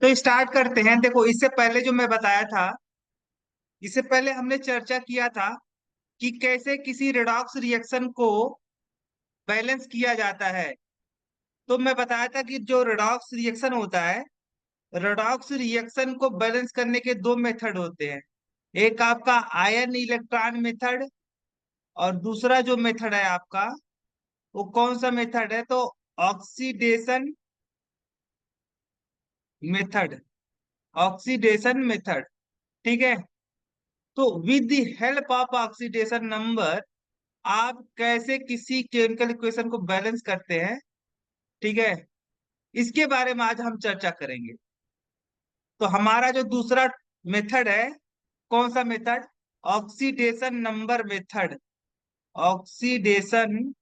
तो स्टार्ट करते हैं। देखो, इससे पहले जो मैं बताया था, इससे पहले हमने चर्चा किया था कि कैसे किसी रेडॉक्स रिएक्शन को बैलेंस किया जाता है। तो मैं बताया था कि जो रेडॉक्स रिएक्शन होता है, रेडॉक्स रिएक्शन को बैलेंस करने के दो मेथड होते हैं। एक आपका आयन इलेक्ट्रॉन मेथड, और दूसरा जो मेथड है आपका, वो कौन सा मेथड है? तो ऑक्सीडेशन मेथड। ऑक्सीडेशन मेथड, ठीक है। तो with the help of oxidation number आप कैसे किसी केमिकल इक्वेशन को बैलेंस करते हैं, ठीक है, इसके बारे में आज हम चर्चा करेंगे। तो हमारा जो दूसरा मेथड है, कौन सा method? Oxidation number method. Oxidation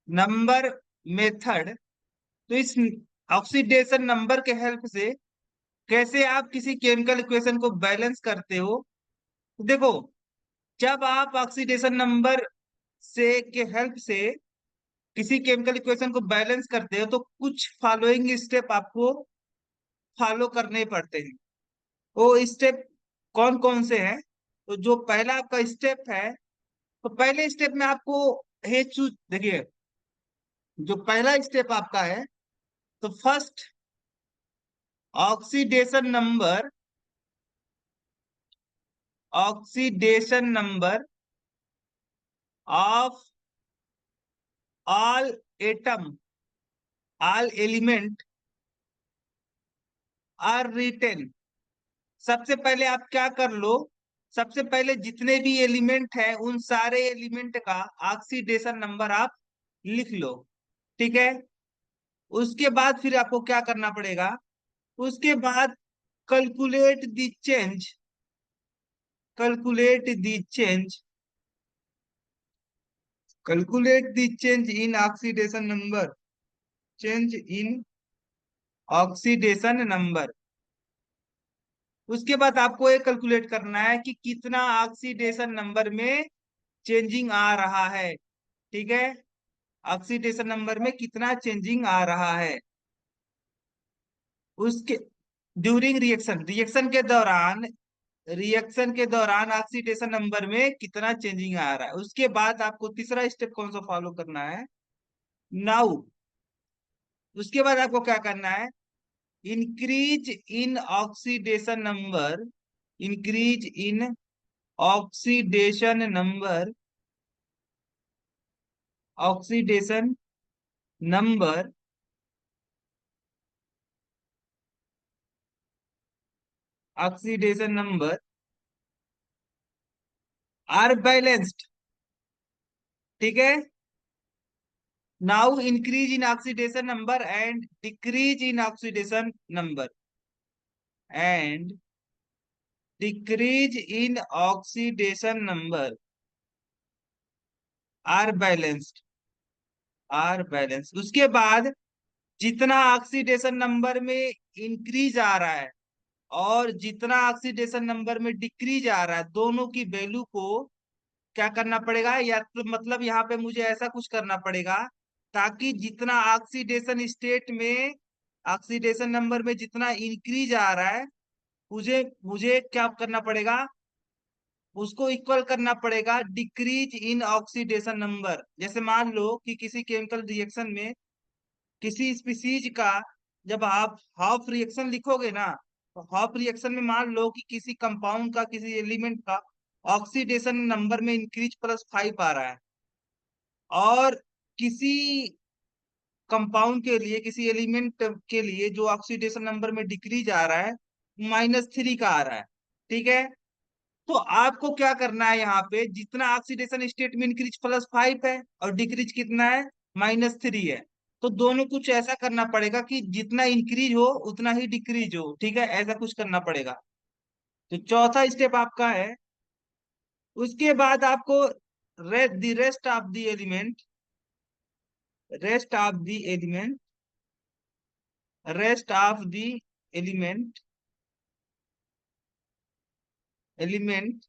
number method. तो इस ऑक्सीडेशन नंबर के हेल्प से कैसे आप किसी केमिकल इक्वेशन को बैलेंस करते हो? देखो, जब आप ऑक्सीडेशन नंबर से के हेल्प से किसी केमिकल इक्वेशन को बैलेंस करते हो तो कुछ फॉलोइंग स्टेप आपको फॉलो करने पड़ते हैं। वो स्टेप कौन कौन से हैं? तो जो पहला आपका स्टेप है, तो पहले स्टेप में आपको देखिए, जो पहला स्टेप आपका है, तो first oxidation number, oxidation number of all atom, all element are written. सबसे पहले आप क्या कर लो, सबसे पहले जितने भी एलिमेंट हैं उन सारे एलिमेंट का ऑक्सीडेशन नंबर आप लिख लो, ठीक है। उसके बाद फिर आपको क्या करना पड़ेगा? उसके बाद calculate the change, calculate the change, calculate the change in oxidation number, change in oxidation number. उसके बाद आपको ये कैलकुलेट करना है कि कितना ऑक्सीडेशन नंबर में चेंजिंग आ रहा है, ठीक है। ऑक्सीडेशन नंबर में कितना चेंजिंग आ रहा है उसके ड्यूरिंग रिएक्शन, रिएक्शन के दौरान, रिएक्शन के दौरान ऑक्सीडेशन नंबर में कितना चेंजिंग आ रहा है। उसके बाद आपको तीसरा स्टेप कौन सा फॉलो करना है? नाउ, उसके बाद आपको क्या करना है? Increase in oxidation number, increase in oxidation number, oxidation number, oxidation number are balanced, ठीक है। Now increase in oxidation number and decrease in oxidation number, and decrease in oxidation number are balanced, are balanced. उसके बाद जितना oxidation number में increase आ रहा है और जितना ऑक्सीडेशन नंबर में डिक्रीज आ रहा है, दोनों की वैल्यू को क्या करना पड़ेगा? या तो मतलब यहाँ पे मुझे ऐसा कुछ करना पड़ेगा ताकि जितना ऑक्सीडेशन स्टेट में, ऑक्सीडेशन नंबर में जितना इंक्रीज आ रहा है, मुझे मुझे क्या करना पड़ेगा? उसको इक्वल करना पड़ेगा डिक्रीज इन ऑक्सीडेशन नंबर। जैसे मान लो कि किसी केमिकल रिएक्शन में किसी स्पीसीज का, जब आप हाफ रिएक्शन लिखोगे ना, तो हाफ रिएक्शन में मान लो कि किसी कंपाउंड का, किसी एलिमेंट का ऑक्सीडेशन नंबर में इंक्रीज +5 आ रहा है, और किसी कंपाउंड के लिए, किसी एलिमेंट के लिए जो ऑक्सीडेशन नंबर में डिक्रीज आ रहा है, -3 का आ रहा है, ठीक है। तो आपको क्या करना है? यहाँ पे जितना ऑक्सीडेशन स्टेट में इंक्रीज +5 है और डिक्रीज कितना है? -3 है। तो दोनों कुछ ऐसा करना पड़ेगा कि जितना इंक्रीज हो उतना ही डिक्रीज हो, ठीक है, ऐसा कुछ करना पड़ेगा। तो चौथा स्टेप आपका है। उसके बाद आपको rest of the element, rest of the element, rest of the element, element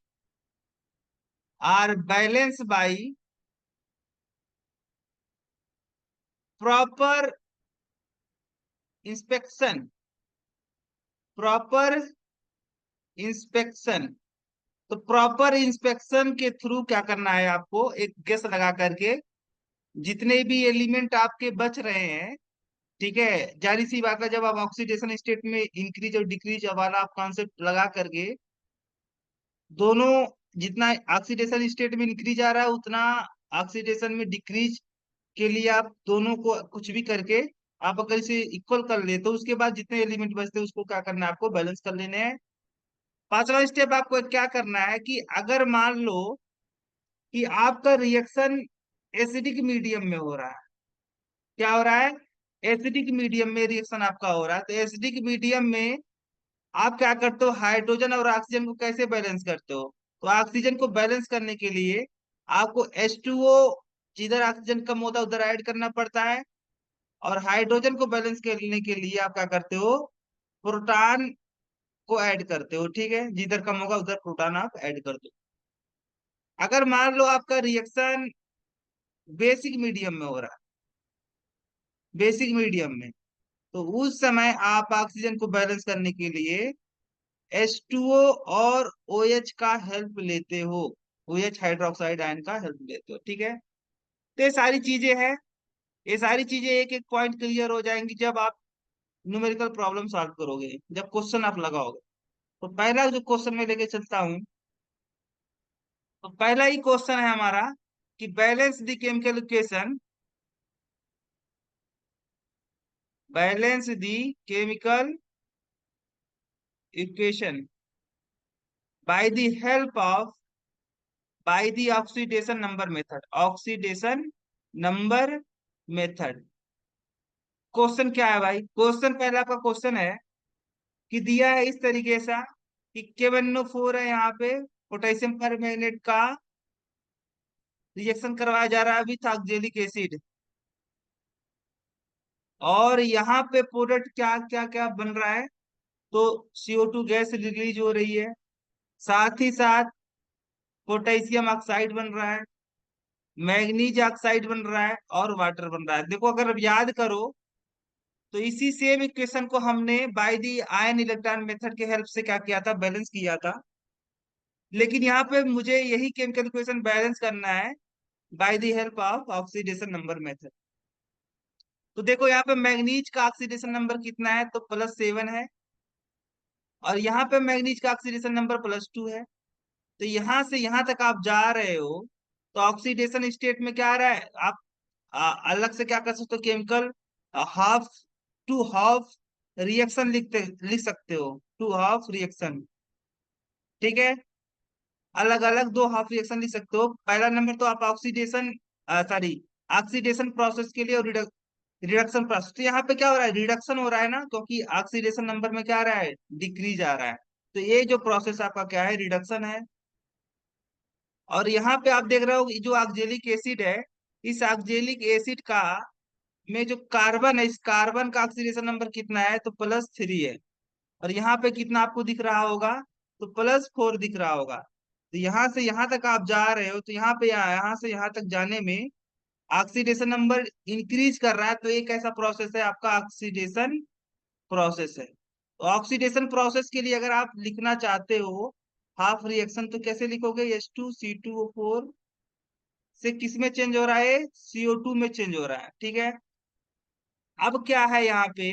are balance by proper inspection, proper inspection. तो प्रॉपर इंस्पेक्शन के थ्रू क्या करना है आपको, एक गेस लगा करके जितने भी एलिमेंट आपके बच रहे हैं, ठीक है, जारी सी बात है, जब आप ऑक्सीडेशन स्टेट में इंक्रीज और डिक्रीज वाला आप कॉन्सेप्ट लगा करके दोनों, जितना ऑक्सीडेशन स्टेट में इंक्रीज आ रहा है उतना ऑक्सीडेशन में डिक्रीज के लिए आप दोनों को कुछ भी करके आप अगर इसे इक्वल कर ले तो उसके बाद जितने एलिमेंट बचते हैं उसको क्या करना है, आपको बैलेंस कर लेने हैं। पांचवा स्टेप आपको क्या करना है कि अगर मान लो कि आपका रिएक्शन एसिडिक मीडियम में हो रहा है, क्या हो रहा है, एसिडिक मीडियम में रिएक्शन आपका हो रहा है, तो एसिडिक मीडियम में आप क्या करते हो, हाइड्रोजन और ऑक्सीजन को कैसे बैलेंस करते हो। तो ऑक्सीजन को बैलेंस करने के लिए आपको H2O, जिधर ऑक्सीजन कम होता है उधर ऐड करना पड़ता है, और हाइड्रोजन को बैलेंस करने के लिए आप क्या करते हो, प्रोटॉन को ऐड करते हो, ठीक है, जिधर कम होगा उधर प्रोटॉन आप ऐड कर दो। अगर मान लो आपका रिएक्शन बेसिक मीडियम में हो रहा है, बेसिक मीडियम में, तो उस समय आप ऑक्सीजन को बैलेंस करने के लिए H2O और OH का हेल्प लेते हो, OH हाइड्रोक्साइड आयन का हेल्प लेते हो, ठीक है। तो ये सारी चीजें हैं, ये सारी चीजें एक एक पॉइंट क्लियर हो जाएंगी जब आप न्यूमेरिकल प्रॉब्लम सॉल्व करोगे, जब क्वेश्चन आप लगाओगे। तो पहला जो क्वेश्चन मैं लेके चलता हूँ, तो पहला ही क्वेश्चन है हमारा कि balance the chemical equation, balance the chemical equation by the help of, by the oxidation number method, oxidation number method. Question क्या है भाई, क्वेश्चन पहला का क्वेश्चन है कि दिया है इस तरीके से कि KNO4 है यहाँ पे, पोटेशियम परमैंगनेट का रिएक्शन करवाया जा रहा है विथ ऑक्जेलिक एसिड, और यहाँ पे प्रोडक्ट क्या क्या क्या बन रहा है, तो CO2 गैस रिलीज हो रही है, साथ ही साथ पोटेशियम ऑक्साइड बन रहा है, मैग्नीज ऑक्साइड बन रहा है, और वाटर बन रहा है। देखो अगर अब याद करो तो इसी सेम इक्वेशन को हमने by the ion electron method के हेल्प से क्या किया था, बैलेंस किया था। लेकिन यहाँ पे मुझे यही केमिकल इक्वेशन बैलेंस करना है by the help of oxidation number method. तो देखो यहाँ पे मैग्नीज का ऑक्सीडेशन नंबर कितना है, तो +7 है, और यहाँ पे मैग्नीज का ऑक्सीडेशन नंबर +2 है। तो यहाँ से यहाँ तक आप जा रहे हो, तो ऑक्सीडेशन स्टेट में क्या आ रहा है, आप अलग से क्या कर सकते हो, chemical half to half reaction लिख सकते हो, टू हाफ रिएक्शन, ठीक है, अलग अलग दो हाफ रिएक्शन लिख सकते हो। पहला नंबर तो आप ऑक्सीडेशन, सॉरी, ऑक्सीडेशन प्रोसेस के लिए, और रिडक्शन प्रोसेस, तो यहाँ पे क्या हो रहा है, रिडक्शन हो रहा है ना, क्योंकि ऑक्सीडेशन नंबर में क्या आ रहा है, डिक्रीज आ रहा है। तो ये जो प्रोसेस आपका क्या है, रिडक्शन है। और यहाँ पे आप देख रहे हो ये जो ऑक्जेलिक एसिड है, इस ऑक्जेलिक एसिड का में जो कार्बन है, इस कार्बन का ऑक्सीडेशन नंबर कितना है, तो +3 है। और यहाँ पे कितना आपको दिख रहा होगा, तो +4 दिख रहा होगा। तो यहाँ से यहाँ तक आप जा रहे हो, तो यहाँ पे यहाँ से यहाँ तक जाने में ऑक्सीडेशन नंबर इंक्रीज कर रहा है, तो एक ऐसा प्रोसेस है आपका ऑक्सीडेशन प्रोसेस है। तो ऑक्सीडेशन प्रोसेस के लिए अगर आप लिखना चाहते हो हाफ रिएक्शन, तो कैसे लिखोगे, H2C2O4 से किस में चेंज हो रहा है, CO2 में चेंज हो रहा है, ठीक है। अब क्या है यहाँ पे,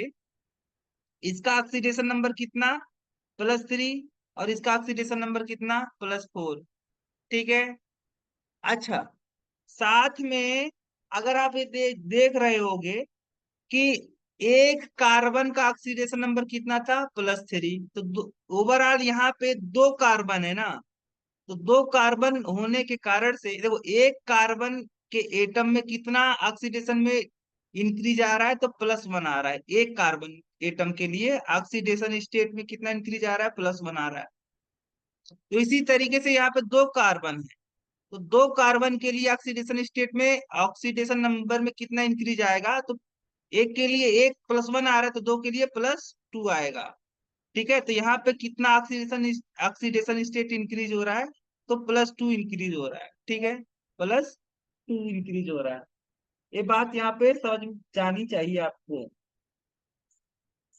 इसका ऑक्सीडेशन नंबर कितना, +3, और इसका ऑक्सीडेशन नंबर कितना, +4, ठीक है। अच्छा, साथ में अगर आप ये देख रहे होगे कि एक कार्बन का ऑक्सीडेशन नंबर कितना था, +3, तो ओवरऑल यहाँ पे दो कार्बन है ना, तो दो कार्बन होने के कारण से देखो एक कार्बन के एटम में कितना ऑक्सीडेशन में इंक्रीज आ रहा है, तो +1 आ रहा है, एक कार्बन एटम के लिए ऑक्सीडेशन स्टेट में कितना इंक्रीज आ रहा है, +1 आ रहा है। तो इसी तरीके से यहाँ पे दो कार्बन है, तो दो कार्बन के लिए ऑक्सीडेशन स्टेट में ऑक्सीडेशन नंबर में कितना इंक्रीज आएगा, तो एक के लिए एक +1 आ रहा है, तो दो के लिए +2 आएगा, ठीक है। तो यहाँ पे कितना ऑक्सीडेशन ऑक्सीडेशन स्टेट इंक्रीज हो रहा है, तो +2 इंक्रीज हो रहा है, ठीक है, +2 इंक्रीज हो रहा है। ये बात यहाँ पे समझ में जानी चाहिए आपको।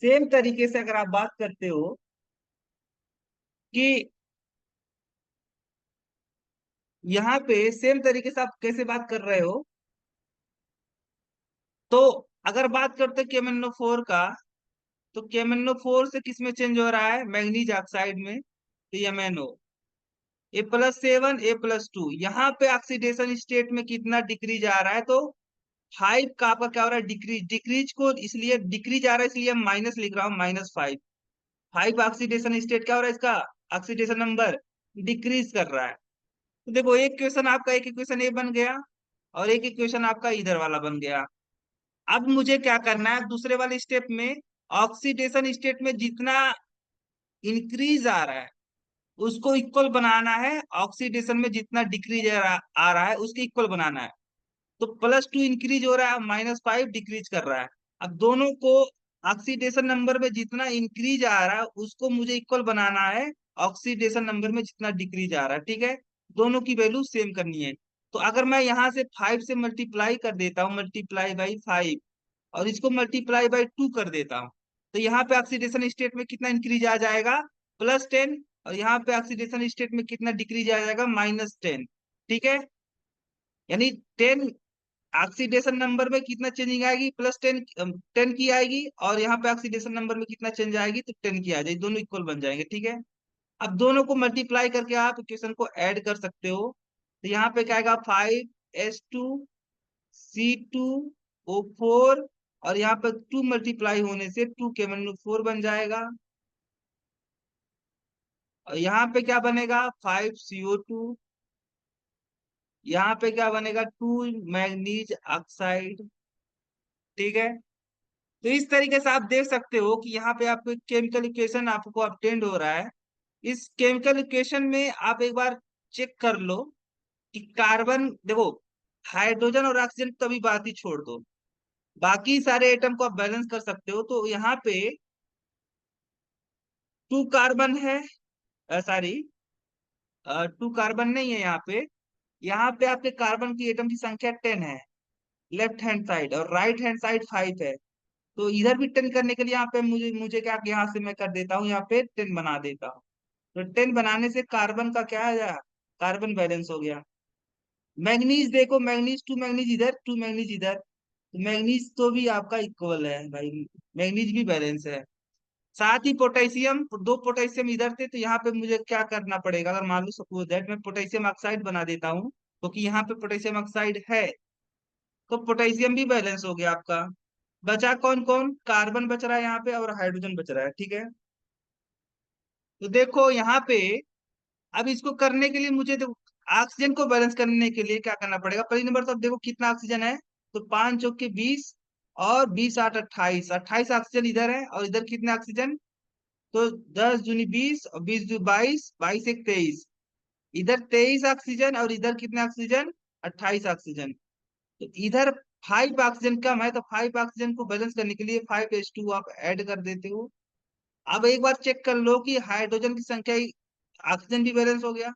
सेम तरीके से अगर आप बात करते हो कि यहाँ पे सेम तरीके से आप कैसे बात कर रहे हो, तो अगर बात करते KMnO4 का, तो KMnO4 से किस में चेंज हो रहा है, मैग्नीज ऑक्साइड में, तो MnO, A+7 A+2, यहाँ पे ऑक्सीडेशन स्टेट में कितना डिक्रीज आ रहा है, तो 5 का आपका क्या हो रहा है, डिक्रीज। डिक्रीज को इसलिए डिक्रीज आ रहा है, इसलिए माइनस लिख रहा हूँ, -5। 5 ऑक्सीडेशन स्टेट क्या हो रहा है, इसका ऑक्सीडेशन नंबर डिक्रीज कर रहा है। तो देखो एक क्वेश्चन आपका, एक इक्वेशन ए बन गया, और एक इक्वेशन आपका इधर वाला बन गया। अब मुझे क्या करना है, दूसरे वाले स्टेप में ऑक्सीडेशन स्टेट में जितना इंक्रीज आ रहा है उसको इक्वल बनाना है, ऑक्सीडेशन में जितना डिक्रीज आ रहा है उसके इक्वल बनाना है। तो +2 इंक्रीज हो रहा है, -5 डिक्रीज कर रहा है। अब दोनों को ऑक्सीडेशन नंबर में जितना इंक्रीज आ रहा है उसको मुझे इक्वल बनाना है ऑक्सीडेशन नंबर में जितना डिक्रीज आ रहा है, ठीक है। दोनों की वैल्यू सेम करनी है। तो अगर मैं यहाँ से 5 से मल्टीप्लाई कर देता हूँ, मल्टीप्लाई बाई 5, और इसको मल्टीप्लाई बाई 2 कर देता हूँ, तो यहाँ पे ऑक्सीडेशन स्टेट में कितना इंक्रीज आ जाएगा, +10, और यहाँ पे ऑक्सीडेशन स्टेट में कितना डिक्रीज आ जाएगा, -10, ठीक है। यानी 10 ऑक्सीडेशन नंबर में कितना चेंजिंग आएगी, +10, 10 की आएगी, और यहाँ पे ऑक्सीडेशन नंबर में कितना चेंज आएगी, तो 10 की आ जाएगी, दोनों इक्वल बन जाएंगे, ठीक है। अब दोनों को मल्टीप्लाई करके आप इक्वेशन को ऐड कर सकते हो। तो यहाँ पे क्या आएगा, 5S2C2O4, और यहाँ पे 2 मल्टीप्लाई होने से 2KMnO4 बन जाएगा। और यहाँ पे क्या बनेगा, 5CO2, यहाँ पे क्या बनेगा, 2 मैग्नीज ऑक्साइड, ठीक है। तो इस तरीके से आप देख सकते हो कि यहाँ पे आपको केमिकल इक्वेशन आपको ऑब्टेन्ड हो रहा है। इस केमिकल इक्वेशन में आप एक बार चेक कर लो कि कार्बन, देखो हाइड्रोजन और ऑक्सीजन तो अभी बात ही छोड़ दो, बाकी सारे एटम को आप बैलेंस कर सकते हो। तो यहाँ पे 2 कार्बन है, सॉरी 2 कार्बन नहीं है यहाँ पे। यहाँ पे आपके कार्बन की एटम की संख्या 10 है लेफ्ट हैंड साइड, और राइट हैंड साइड 5 है। तो इधर भी 10 करने के लिए यहाँ पे मुझे मुझे क्या, यहाँ से मैं कर देता हूँ, यहाँ पे 10 बना देता हूँ। तो 10 बनाने से कार्बन का क्या आ गया, कार्बन बैलेंस हो गया। मैग्नीज देखो, मैग्नीज 2 मैग्नीज इधर, 2 मैग्नीज इधर, तो मैग्नीज तो भी आपका इक्वल है भाई, मैग्नीज भी बैलेंस है। साथ ही पोटेशियम, 2 पोटेशियम इधर थे, तो यहाँ पे मुझे क्या करना पड़ेगा, अगर मान लो सपोज दैट मैं पोटेशियम ऑक्साइड बना देता हूँ, क्योंकि यहाँ पे पोटेशियम ऑक्साइड है, तो पोटेशियम भी बैलेंस हो गया आपका। बचा कौन कौन, कार्बन बच रहा है यहाँ पे, और हाइड्रोजन बच रहा है, ठीक है। तो देखो यहाँ पे, अब इसको करने के लिए मुझे देखो, ऑक्सीजन को बैलेंस करने के लिए क्या करना पड़ेगा, पहली नंबर तो अब देखो कितना ऑक्सीजन है, तो 5 चौके 20, और 20 8 28, 28 ऑक्सीजन इधर है, और इधर कितने ऑक्सीजन, तो 10 दूनी 20, और 20 दू 22, 22 एक 23, इधर 23 ऑक्सीजन, और इधर कितने ऑक्सीजन, 28 ऑक्सीजन। तो इधर 5 ऑक्सीजन कम है, तो 5 ऑक्सीजन को बैलेंस करने के लिए 5H2 आप ऐड कर देते हो। अब एक बार चेक कर लो कि हाइड्रोजन की संख्या, ऑक्सीजन भी बैलेंस हो गया,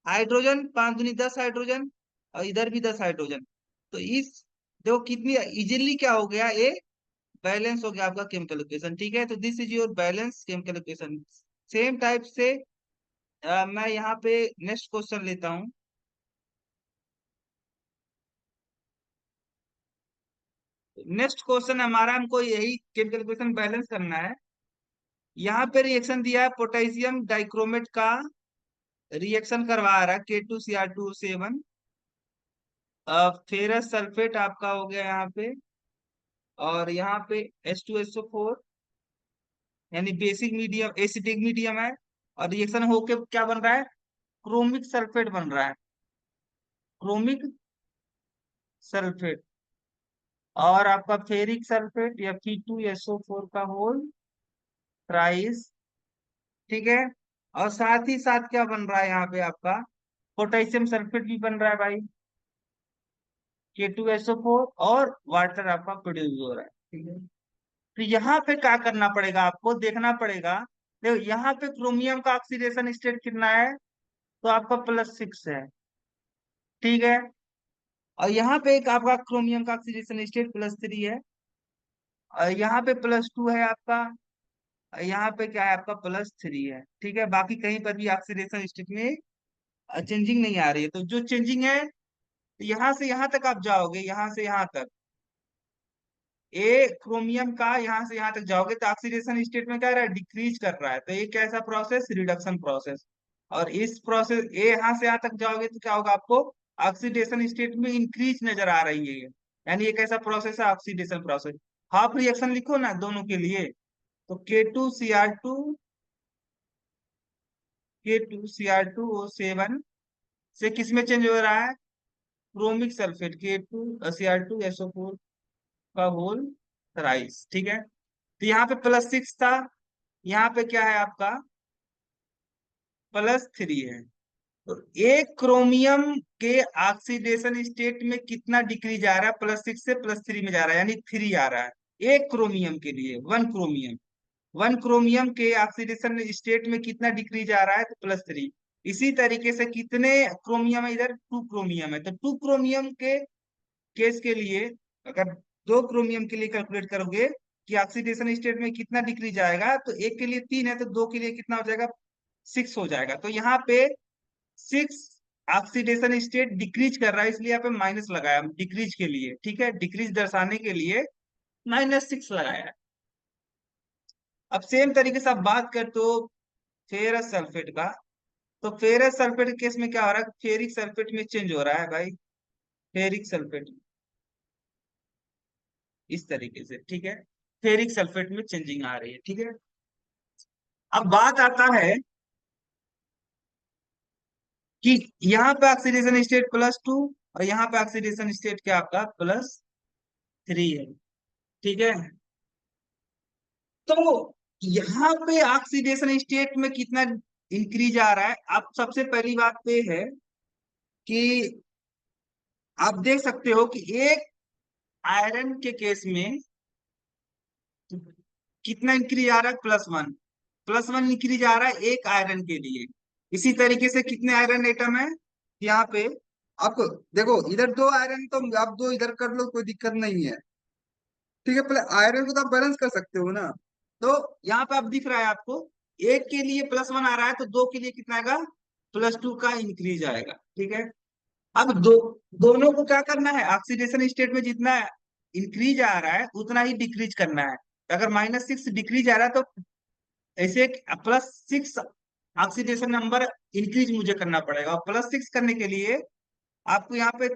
हाइड्रोजन 5 दूनी 10 हाइड्रोजन, और इधर भी 10 हाइड्रोजन। तो इस, देखो कितनी इजीली क्या हो गया, ये बैलेंस हो गया आपका केमिकल इक्वेशन, ठीक है। तो this is your balance chemical equation. Same type से मैं यहाँ पे नेक्स्ट क्वेश्चन लेता हूँ। नेक्स्ट क्वेश्चन हमारा, हमको यही केमिकल इक्वेशन बैलेंस करना है। यहाँ पे रिएक्शन दिया है, पोटेशियम डाइक्रोमेट का रिएक्शन करवा रहा है, K2Cr2O7, फेरस सल्फेट आपका हो गया यहाँ पे, और यहाँ पे H2SO4, यानी बेसिक मीडियम, एसिडिक मीडियम है, और रिएक्शन होके क्या बन रहा है, क्रोमिक सल्फेट बन रहा है, क्रोमिक सल्फेट। और आपका फेरिक सल्फेट या Fe2SO4 का होल ट्राइस, ठीक है। और साथ ही साथ क्या बन रहा है यहाँ पे आपका, पोटेशियम सल्फेट भी बन रहा है भाई, K2SO4, और वाटर आपका प्रोड्यूस हो रहा है, ठीक है। तो यहाँ पे क्या करना पड़ेगा, आपको देखना पड़ेगा। देखो यहाँ पे क्रोमियम का ऑक्सीडेशन स्टेट कितना है, तो आपका +6 है, ठीक है। और यहाँ पे एक आपका क्रोमियम का ऑक्सीडेशन स्टेट +3 है, और यहाँ पे +2 है आपका, यहाँ पे क्या है आपका +3 है, ठीक है। बाकी कहीं पर भी ऑक्सीडेशन स्टेट में चेंजिंग नहीं आ रही है। तो जो चेंजिंग है, यहाँ से यहाँ तक आप जाओगे, यहाँ से यहाँ तक, ए क्रोमियम का यहाँ से यहाँ तक जाओगे तो ऑक्सीडेशन स्टेट में क्या रहा है, डिक्रीज कर रहा है। तो ये कैसा प्रोसेस, रिडक्शन प्रोसेस। और इस प्रोसेस ए यहाँ से यहाँ तक जाओगे तो क्या होगा, आपको ऑक्सीडेशन स्टेट में इंक्रीज नजर आ रही है। यानी ये कैसा प्रोसेस है, ऑक्सीडेशन प्रोसेस। हाफ रिएक्शन लिखो ना दोनों के लिए। तो K2Cr2O7 से किस में चेंज हो रहा है, क्रोमिक सल्फेट K2Cr2SO4 का होल थराइस, ठीक है। तो यहाँ पे +6 था, यहाँ पे क्या है आपका +3 है। तो एक क्रोमियम के ऑक्सीडेशन स्टेट में कितना डिक्रीज आ रहा है, +6 से +3 में जा रहा है, यानी 3 आ रहा है एक क्रोमियम के लिए। वन क्रोमियम के ऑक्सीडेशन स्टेट में कितना डिक्रीज आ रहा है, तो +3। इसी तरीके से कितने क्रोमियम है, इधर 2 क्रोमियम है, तो 2 क्रोमियम के केस के लिए, अगर 2 क्रोमियम के लिए कैलकुलेट करोगे कि ऑक्सीडेशन स्टेट में कितना डिक्रीज आएगा, तो एक के लिए 3 है तो 2 के लिए कितना हो जाएगा, 6 हो जाएगा। तो यहाँ पे 6 ऑक्सीडेशन स्टेट डिक्रीज कर रहा है, इसलिए यहाँ पे माइनस लगाया डिक्रीज के लिए, ठीक है। डिक्रीज दर्शाने के लिए -6 लगाया। अब सेम तरीके से आप बात करते हो फेरस सल्फेट का। तो फेरस सल्फेट के केस में क्या हो रहा है, फेरिक सल्फेट में चेंज हो रहा है भाई, फेरिक सल्फेट इस तरीके से, ठीक है। फेरिक सल्फेट में चेंजिंग आ रही है, ठीक है। अब बात आता है कि यहाँ पे ऑक्सीडेशन स्टेट +2 और यहाँ पे ऑक्सीडेशन स्टेट क्या आपका +3 है, ठीक है। तो यहाँ पे ऑक्सीडेशन स्टेट में कितना इंक्रीज आ रहा है, आप सबसे पहली बात तो ये है कि आप देख सकते हो कि एक आयरन के केस में कितना इंक्रीज आ रहा है, +1 इंक्रीज आ रहा है एक आयरन के लिए। इसी तरीके से कितने आयरन एटम है यहाँ पे, आपको देखो इधर 2 आयरन, तो आप 2 इधर कर लो, कोई दिक्कत नहीं है, ठीक है। पहले आयरन को तो आप बैलेंस कर सकते हो ना। तो यहाँ पे आप दिख रहा है आपको, एक के लिए +1 आ रहा है तो 2 के लिए कितना आएगा, +2 का इंक्रीज आएगा, ठीक है। अब दोनों को क्या करना है, ऑक्सीडेशन स्टेट में जितना इंक्रीज आ रहा है उतना ही डिक्रीज करना है। अगर -6 डिक्रीज आ रहा है तो ऐसे +6 ऑक्सीडेशन नंबर इंक्रीज मुझे करना पड़ेगा। और +6 करने के लिए आपको यहाँ पे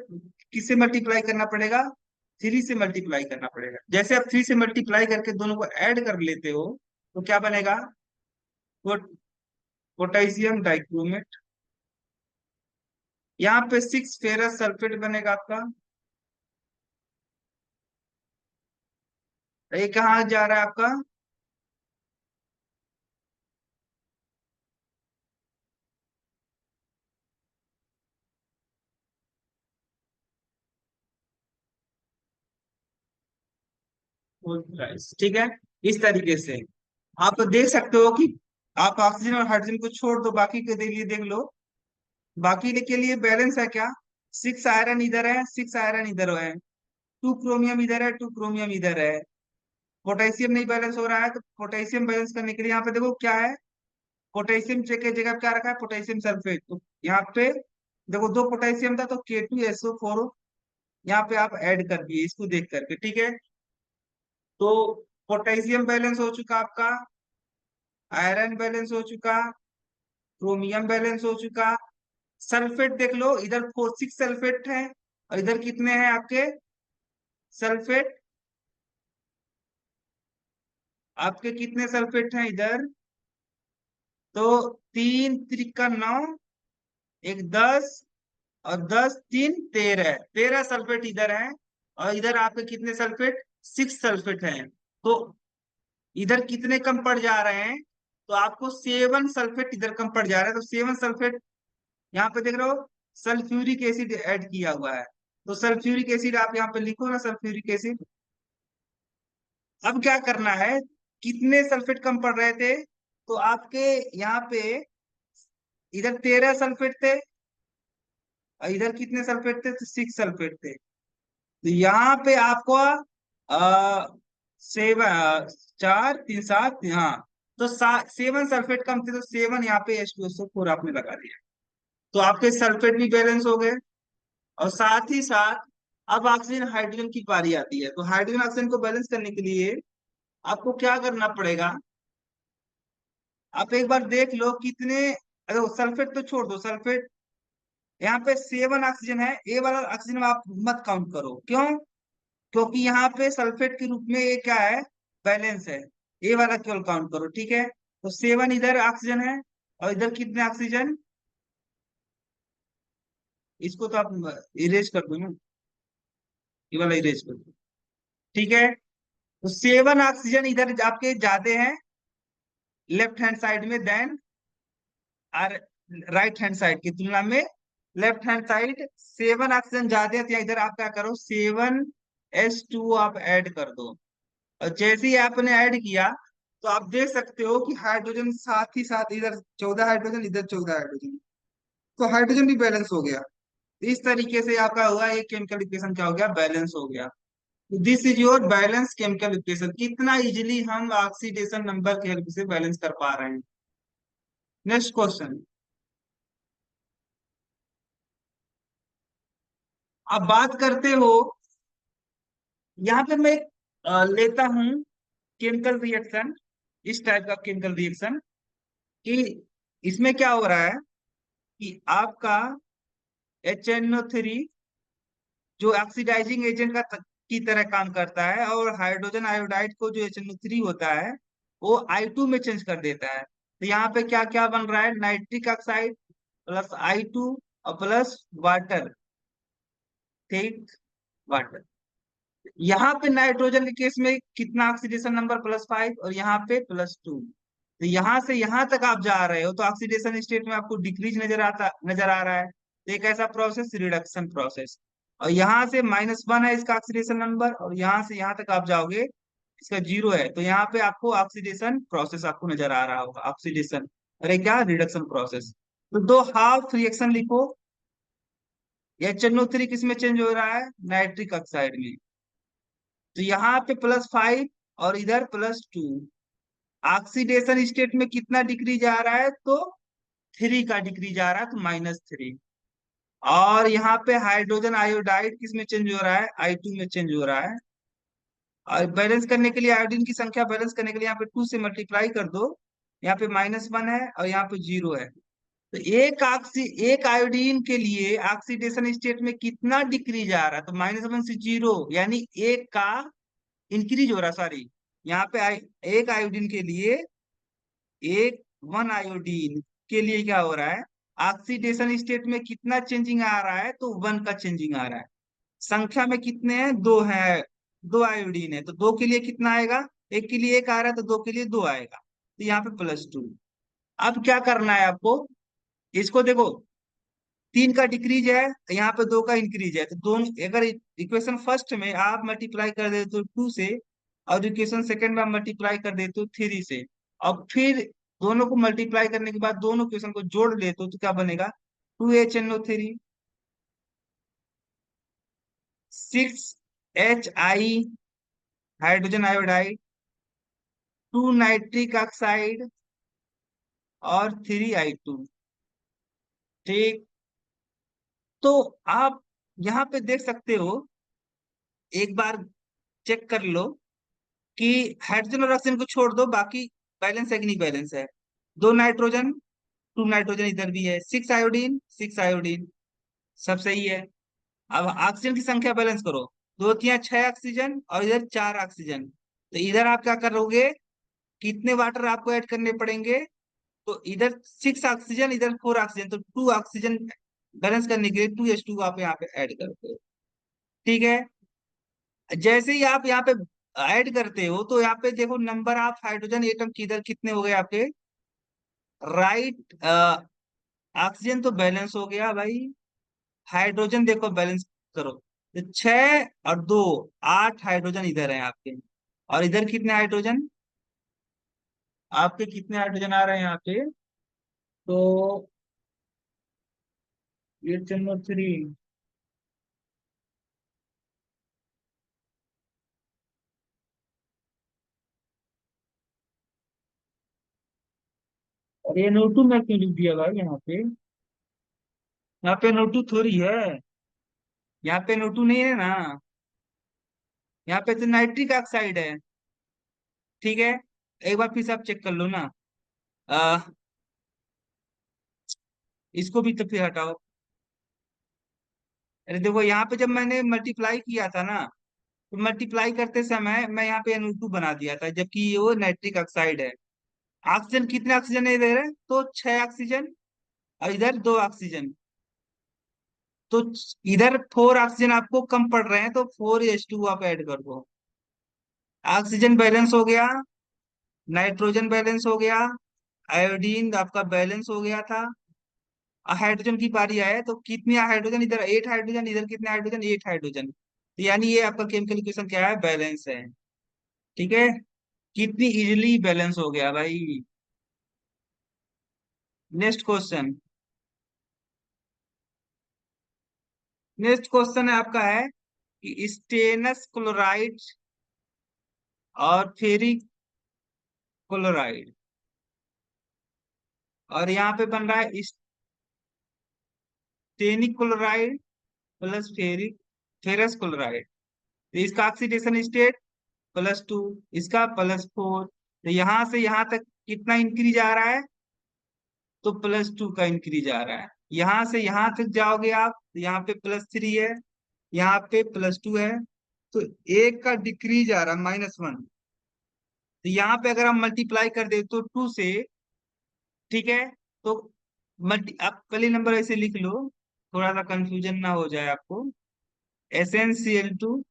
किससे मल्टीप्लाई करना पड़ेगा, 3 से मल्टीप्लाई करना पड़ेगा। जैसे आप 3 से मल्टीप्लाई करके दोनों को ऐड कर लेते हो तो क्या बनेगा, वो पोटेशियम डाइक्रोमेट। यहाँ पे 6 फेरस सल्फेट बनेगा आपका। ये कहाँ जा रहा है आपका, ठीक है। इस तरीके से आप देख सकते हो कि आप ऑक्सीजन और हाइड्रोजन को छोड़ दो, बाकी के लिए देख लो। बाकी के लिए बैलेंस है क्या, 6 आयरन इधर है, 6 आयरन इधर है, 2 क्रोमियम इधर है, 2 क्रोमियम इधर है। पोटेशियम नहीं बैलेंस हो रहा है, तो पोटेशियम बैलेंस करने के लिए यहाँ पे देखो क्या है, पोटेशियम के जगह पे क्या रखा है, पोटेशियम सल्फेट। तो यहाँ पे देखो 2 पोटेशियम था तो K2SO4 यहाँ पे आप ऐड कर दिए इसको देख करके, ठीक है। तो पोटेशियम बैलेंस हो चुका आपका, आयरन बैलेंस हो चुका, क्रोमियम बैलेंस हो चुका। सल्फेट देख लो, इधर 6 सल्फेट है और इधर कितने हैं आपके सल्फेट, आपके कितने सल्फेट हैं इधर, तो 3 त्रिका 9, एक 10, और 10 3 13, 13 सल्फेट इधर है। और इधर आपके कितने सल्फेट, 6 सल्फेट हैं। तो इधर कितने कम पड़ जा रहे हैं, तो आपको 7 सल्फेट इधर कम पड़ जा रहा है। तो 7 सल्फेट यहाँ पे देख रहे हो, सल्फ्यूरिक एसिड ऐड किया हुआ है। तो सल्फ्यूरिक एसिड आप यहाँ पे लिखो ना, सल्फ्यूरिक एसिड। अब क्या करना है, कितने सल्फेट कम पड़ रहे थे, तो आपके यहाँ पे इधर 13 सल्फेट थे और इधर कितने सल्फेट थे, तो 6 सल्फेट थे। तो यहाँ पे आपको आ, 7 4 3 7, हाँ तो 7 सल्फेट कम थे, तो 7 यहाँ पे H2SO4 आपने लगा दिया। तो आपके सल्फेट भी बैलेंस हो गए। और साथ ही साथ अब ऑक्सीजन हाइड्रोजन की बारी आती है। तो हाइड्रोजन ऑक्सीजन को बैलेंस करने के लिए आपको क्या करना पड़ेगा, आप एक बार देख लो कितने, अरे सल्फेट तो छोड़ दो, सल्फेट यहाँ पे 7 ऑक्सीजन है, ए वाला ऑक्सीजन आप मत काउंट करो। क्यों? क्योंकि यहाँ पे सल्फेट के रूप में ये क्या है, बैलेंस है। ए वाला केवल काउंट करो, ठीक है। तो 7 इधर ऑक्सीजन है, और इधर कितने ऑक्सीजन, इसको तो आप इरेज कर दो ना, ये वाला इरेज कर दो, ठीक है। तो 7 ऑक्सीजन इधर आपके ज्यादा हैं लेफ्ट हैंड साइड में देन और राइट हैंड साइड की तुलना में। लेफ्ट हैंड साइड 7 ऑक्सीजन ज्यादा है, तो इधर आप क्या करो, 7 H2 आप ऐड कर दो। और जैसे ही आपने ऐड किया, तो आप देख सकते हो कि हाइड्रोजन साथ ही साथ इधर 14 हाइड्रोजन, इधर 14 हाइड्रोजन, तो हाइड्रोजन भी बैलेंस हो गया। इस तरीके से आपका हुआ ये केमिकल इक्वेशन क्या हो गया, बैलेंस हो गया। This is your balance chemical equation. कितना इजिली हम ऑक्सीडेशन नंबर की हेल्प से बैलेंस कर पा रहे हैं। Next question. अब बात करते हो, यहाँ पे मैं लेता हूं केमिकल रिएक्शन, इस टाइप का केमिकल रिएक्शन, कि इसमें क्या हो रहा है कि आपका HNO3 जो ऑक्सीडाइजिंग एजेंट की तरह काम करता है, और हाइड्रोजन आयोडाइड को जो HNO3 होता है वो I2 में चेंज कर देता है। तो यहाँ पे क्या क्या बन रहा है, नाइट्रिक ऑक्साइड प्लस I2 और प्लस वाटर, ठीक, वाटर। यहाँ पे नाइट्रोजन के केस में कितना ऑक्सीडेशन नंबर, +5, और यहाँ पे +2। तो यहाँ से यहाँ तक आप जा रहे हो, तो ऑक्सीडेशन स्टेट में आपको डिक्रीज नजर आ रहा है। तो एक ऐसा प्रोसेस रिडक्शन प्रोसेस। और यहाँ से -1 है इसका ऑक्सीडेशन नंबर, और यहाँ से यहाँ तक आप जाओगे इसका 0 है। तो यहाँ पे आपको ऑक्सीडेशन प्रोसेस आपको नजर आ रहा होगा, ऑक्सीडेशन, अरे क्या, रिडक्शन प्रोसेस। तो दो हाफ रिएक्शन लिखो। HNO3 किस में चेंज हो रहा है, नाइट्रिक ऑक्साइड में। तो यहाँ पे +5 और इधर +2। ऑक्सीडेशन स्टेट में कितना डिग्री जा रहा है, तो 3 का डिग्री जा रहा है, तो -3। और यहाँ पे हाइड्रोजन आयोडाइड किस में चेंज हो रहा है, I2 में चेंज हो रहा है। और बैलेंस करने के लिए आयोडीन की संख्या बैलेंस करने के लिए यहाँ पे 2 से मल्टीप्लाई कर दो। यहाँ पे -1 है और यहाँ पे 0 है। तो एक आयोडीन के लिए ऑक्सीडेशन स्टेट में कितना डिग्री जा रहा है, तो -1 से 0, यानी एक का इंक्रीज हो रहा, सॉरी, यहाँ पे एक आयोडीन के लिए, एक 1 आयोडीन के लिए क्या हो रहा है, ऑक्सीडेशन स्टेट में कितना चेंजिंग आ रहा है, तो 1 का चेंजिंग आ रहा है। संख्या में कितने हैं, 2 है, 2 आयोडीन है, तो 2 के लिए कितना आएगा, एक के लिए एक आ रहा है, तो 2 के लिए 2 आएगा, तो यहाँ पे +2। अब क्या करना है आपको, इसको देखो, 3 का डिक्रीज है, तो यहाँ पे 2 का इंक्रीज है, तो दोनों, अगर इक्वेशन फर्स्ट में आप मल्टीप्लाई कर देते हो 2 से, और इक्वेशन सेकंड में आप मल्टीप्लाई कर देते हो 3 से, और फिर दोनों को मल्टीप्लाई करने के बाद दोनों इक्वेशन को जोड़ लेते हो, तो क्या बनेगा, 2HNO3, 6Hi hydrogen iodide, 2 nitric oxide, और 3I2। ठीक। तो आप यहाँ पे देख सकते हो, एक बार चेक कर लो कि हाइड्रोजन और ऑक्सीजन को छोड़ दो, बाकी बैलेंस है कि नहीं बैलेंस है। 2 नाइट्रोजन, 2 नाइट्रोजन इधर भी है, 6 आयोडीन, 6 आयोडीन, सब सही है। अब ऑक्सीजन की संख्या बैलेंस करो, दो तिया 6 ऑक्सीजन और इधर 4 ऑक्सीजन। तो इधर आप क्या करोगे, कितने वाटर आपको ऐड करने पड़ेंगे, तो इधर 6 ऑक्सीजन, इधर 4 ऑक्सीजन, तो 2 ऑक्सीजन बैलेंस करने के लिए 2H2 आप यहाँ पे ऐड करते हो, ठीक है। जैसे ही आप यहाँ पे ऐड करते हो, तो यहाँ पे देखो नंबर ऑफ हाइड्रोजन एटम किधर कितने हो गए आपके, राइट। ऑक्सीजन तो बैलेंस हो गया भाई, हाइड्रोजन देखो बैलेंस करो, तो 6 और 2, 8 हाइड्रोजन इधर है आपके। और इधर कितने हाइड्रोजन, आपके कितने हाइड्रोजन आ रहे हैं यहाँ पे, तो HNO3, अरे NO2 मैं क्यों लिख दिया भाई यहाँ पे? यहाँ पे NO2 थोड़ी है। यहाँ पे NO2 नहीं है ना। यहाँ पे तो नाइट्रिक ऑक्साइड है। ठीक है, एक बार फिर से आप चेक कर लो ना। आ, इसको भी तो फिर हटाओ। अरे देखो, यहाँ पे जब मैंने मल्टीप्लाई किया था ना, तो मल्टीप्लाई करते समय मैं यहाँ पे NO2 बना दिया था, जबकि ये वो नाइट्रिक ऑक्साइड है। ऑक्सीजन कितने ऑक्सीजन है इधर? है तो 6 ऑक्सीजन, और इधर 2 ऑक्सीजन। तो इधर 4 ऑक्सीजन आपको कम पड़ रहे हैं, तो 4H2 आप ऐड कर दो। ऑक्सीजन बैलेंस हो गया, नाइट्रोजन बैलेंस हो गया, आयोडीन आपका बैलेंस हो गया था। हाइड्रोजन की बारी आए तो कितने हाइड्रोजन इधर? 8 हाइड्रोजन, इधर कितने हाइड्रोजन? 8 हाइड्रोजन। तो यानी ये आपका केमिकल इक्वेशन क्या है? बैलेंस है। ठीक है, कितनी इजीली बैलेंस हो गया भाई। Next question. नेक्स्ट क्वेश्चन है आपका है कि स्टेनस क्लोराइड और फेरिक क्लोराइड, और यहाँ पे बन रहा है stannic chloride plus ferric ferrous chloride. तो इसका ऑक्सीडेशन स्टेट +2, इसका +4। तो यहां से यहां तक कितना इंक्रीज आ रहा है? तो +2 का इंक्रीज आ रहा है। यहां से यहां तक जाओगे आप, तो यहाँ पे +3 है, यहाँ पे +2 है। तो एक का डिक्रीज आ रहा है, -1। तो यहाँ पे अगर हम मल्टीप्लाई कर दे तो 2 से, ठीक है, तो मल्टी आप पहले नंबर ऐसे लिख लो, थोड़ा सा कंफ्यूजन ना हो जाए आपको। SnCl2,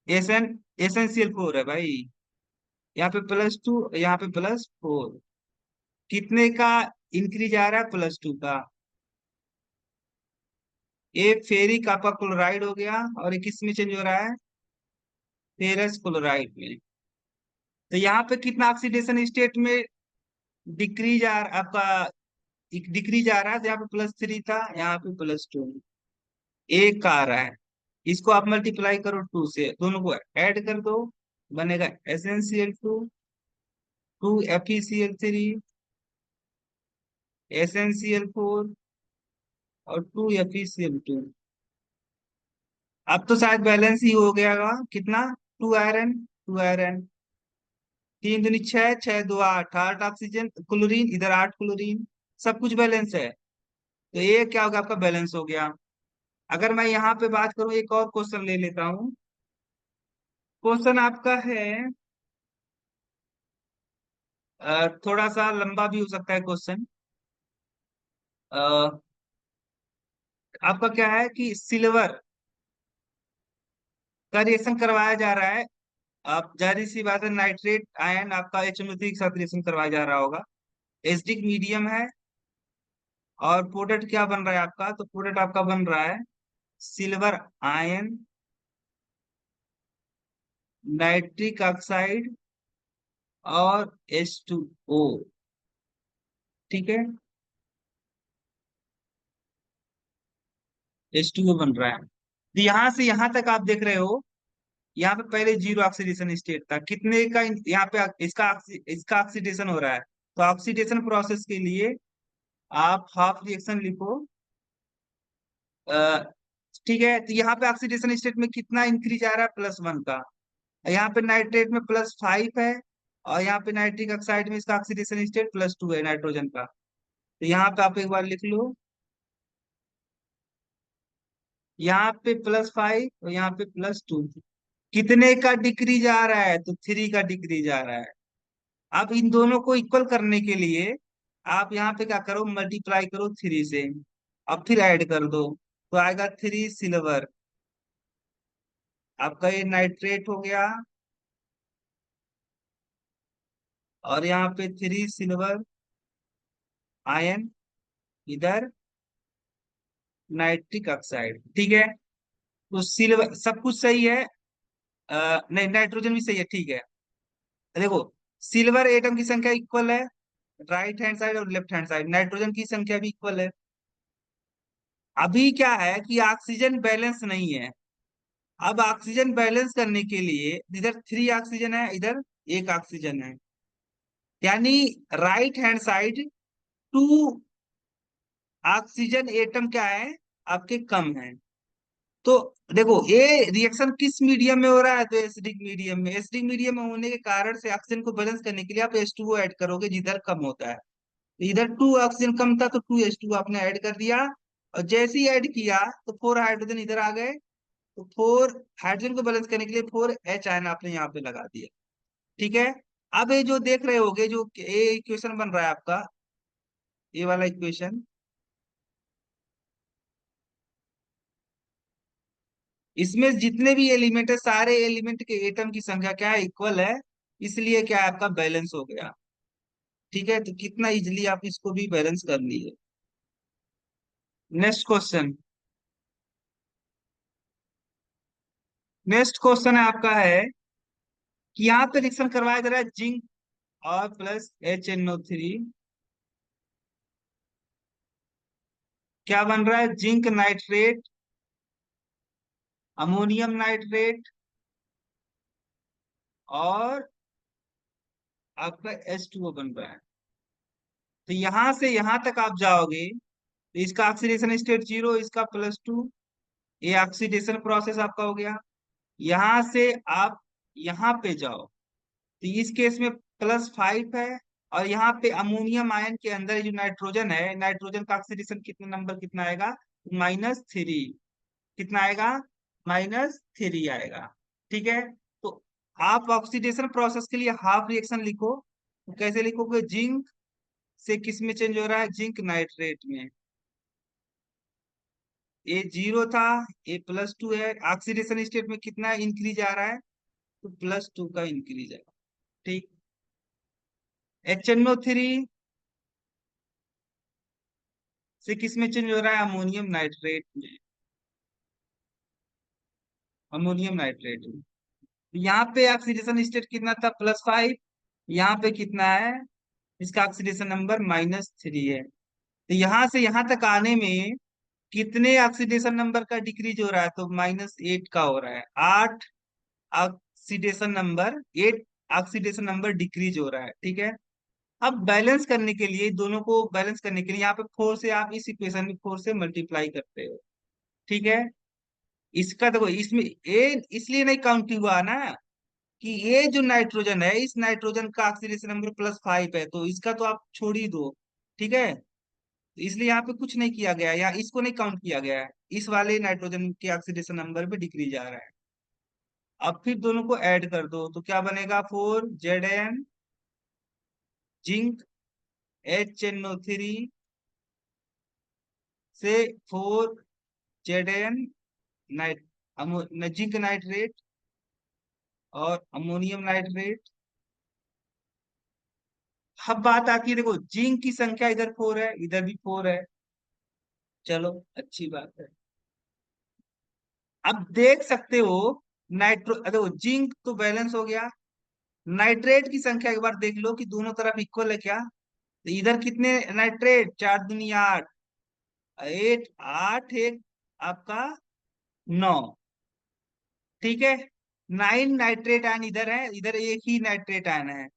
SnCl4 है भाई। यहाँ पे +2, यहाँ पे +4। कितने का इंक्रीज आ रहा है? +2 का। ये फेरिक आपका क्लोराइड हो गया, और ये किस में चेंज हो रहा है? फेरस क्लोराइड में। तो यहाँ पे कितना ऑक्सीडेशन स्टेट में डिक्रीज आ आपका डिक्रीज आ रहा है? तो यहाँ पे +3 था, यहाँ पे +2, एक का आ रहा है। इसको आप मल्टीप्लाई करो 2 से, दोनों को ऐड कर दो, बनेगा SnCl2, 2FeCl3, SnCl4, और 2FeCl2। अब तो शायद बैलेंस ही हो गया होगा। कितना? 2 आयरन, 2 आयरन, 3 दूनी 6, 6 2 8, 8 ऑक्सीजन क्लोरीन, इधर 8 क्लोरीन। सब कुछ बैलेंस है। तो ये क्या होगा? आपका बैलेंस हो गया। अगर मैं यहाँ पे बात करूँ, एक और क्वेश्चन ले लेता हूँ। क्वेश्चन आपका है, थोड़ा सा लंबा भी हो सकता है क्वेश्चन। आपका क्या है कि सिल्वर का रिएक्शन करवाया जा रहा है। आप जाहिर सी बात है, नाइट्रेट आयन आपका HMO3 के साथ रिएक्शन करवाया जा रहा होगा। एसिडिक मीडियम है, और प्रोडक्ट क्या बन रहा है आपका? तो प्रोडक्ट आपका बन रहा है सिल्वर आयन, नाइट्रिक ऑक्साइड, और H2O। ठीक है, H2O बन रहा है। तो यहां से यहां तक आप देख रहे हो, यहाँ पे पहले जीरो ऑक्सीडेशन स्टेट था। कितने का यहाँ पे इसका ऑक्सीडेशन हो रहा है? तो ऑक्सीडेशन प्रोसेस के लिए आप हाफ रिएक्शन लिखो। अ, ठीक है, तो यहाँ पे ऑक्सीडेशन स्टेट में कितना इंक्रीज आ रहा है? +1 का। यहाँ पे नाइट्रेट में +5 है, और यहाँ पे नाइट्रिक ऑक्साइड में इसका ऑक्सीडेशन स्टेट +2 है नाइट्रोजन का। तो यहाँ पे आप एक बार लिख लो, यहाँ पे +5 और यहाँ पे +2। कितने का डिक्रीज आ रहा है? तो 3 का डिक्रीज आ रहा है। अब इन दोनों को इक्वल करने के लिए आप यहाँ पे क्या करो? मल्टीप्लाई करो 3 से, अब फिर ऐड कर दो, तो आएगा 3 सिल्वर। आपका ये नाइट्रेट हो गया, और यहाँ पे 3 सिल्वर आयन, इधर नाइट्रिक ऑक्साइड। ठीक है, तो सिल्वर सब कुछ सही है। नहीं, नाइट्रोजन भी सही है। ठीक है, देखो, सिल्वर एटम की संख्या इक्वल है, राइट हैंड साइड और लेफ्ट हैंड साइड। नाइट्रोजन की संख्या भी इक्वल है। अभी क्या है कि ऑक्सीजन बैलेंस नहीं है। अब ऑक्सीजन बैलेंस करने के लिए इधर 3 ऑक्सीजन है, इधर 1 ऑक्सीजन है। यानी right hand side two oxygen atom क्या है, आपके कम है। तो देखो ये रिएक्शन किस मीडियम में हो रहा है, तो एसिडिक मीडियम में। एसिडिक मीडियम में होने के कारण से ऑक्सीजन को बैलेंस करने के लिए आप H2O ऐड करोगे जिधर कम होता है। तो इधर 2 ऑक्सीजन कम था तो 2H2O आपने ऐड कर दिया। और जैसे ही ऐड किया तो 4 हाइड्रोजन इधर आ गए। तो 4 हाइड्रोजन को बैलेंस करने के लिए 4H आयन आपने यहाँ पे लगा दिया। ठीक है। अब ये जो देख रहे होगे, जो ये इक्वेशन बन रहा है आपका, ये वाला इक्वेशन, इसमें जितने भी एलिमेंट है सारे एलिमेंट के एटम की संख्या क्या है, इक्वल है। इसलिए क्या है, आपका बैलेंस हो गया। ठीक है, तो कितना इजिली आप इसको भी बैलेंस कर लिए। Next question. नेक्स्ट क्वेश्चन है आपका है कि यहाँ पे रिएक्शन करवाया जा रहा है जिंक और प्लस HNO3। क्या बन रहा है, जिंक नाइट्रेट, अमोनियम नाइट्रेट और आपका H2O बन रहा है। तो यहां से यहां तक आप जाओगे तो इसका ऑक्सीडेशन स्टेट 0, इसका +2। ये ऑक्सीडेशन प्रोसेस आपका हो गया। यहां से आप यहाँ पे जाओ तो इस केस में +5 है। और यहाँ पे अमोनियम आयन के अंदर जो नाइट्रोजन है, नाइट्रोजन का ऑक्सीडेशन कितना नंबर कितना आएगा, -3। कितना आएगा, -3 आएगा। ठीक है। तो आप ऑक्सीडेशन प्रोसेस के लिए हाफ रिएक्शन लिखो। तो कैसे लिखोगे, जिंक से किस में चेंज हो रहा है, जिंक नाइट्रेट में। ये 0 था, ये +2 है। ऑक्सीडेशन स्टेट में कितना इंक्रीज आ रहा है, तो +2 का इंक्रीज है। ठीक। HNO3 से किस में चेंज हो रहा है, अमोनियम नाइट्रेट में। अमोनियम नाइट्रेट में। तो यहाँ पे ऑक्सीडेशन स्टेट कितना था, +5। यहाँ पे कितना है, इसका ऑक्सीडेशन नंबर -3 है। तो यहाँ से यहाँ तक आने में कितने ऑक्सीडेशन नंबर का डिक्रीज हो रहा है, तो -8 का हो रहा है। 8 ऑक्सीडेशन नंबर डिक्रीज हो रहा है। ठीक है। अब बैलेंस करने के लिए, दोनों को बैलेंस करने के लिए यहाँ पे 4 से आप इस इक्वेशन में 4 से मल्टीप्लाई करते हो। ठीक है। इसका देखो, इसमें ए इसलिए नहीं काउंट हुआ ना कि ये जो नाइट्रोजन है, इस नाइट्रोजन का ऑक्सीडेशन नंबर +5 है, तो इसका तो आप छोड़ ही दो। ठीक है। तो इसलिए यहाँ पे कुछ नहीं किया गया है, या इसको नहीं काउंट किया गया है। इस वाले नाइट्रोजन के ऑक्सीडेशन नंबर पे डिक्रीज आ रहा है। अब फिर दोनों को ऐड कर दो तो क्या बनेगा, 4Zn, जिंक HNO3 से 4Zn नाइट जिंक नाइट्रेट और अमोनियम नाइट्रेट। अब बात आती है, देखो जिंक की संख्या इधर 4 है, इधर भी 4 है। चलो, अच्छी बात है। अब देख सकते हो, देखो जिंक तो बैलेंस हो गया। नाइट्रेट की संख्या एक बार देख लो कि दोनों तरफ इक्वल है क्या। तो इधर कितने नाइट्रेट, 4 दूनी 8, 8 8 एक आपका 9। ठीक है। 9 नाइट्रेट आयन इधर है, इधर एक ही नाइट्रेट आयन है।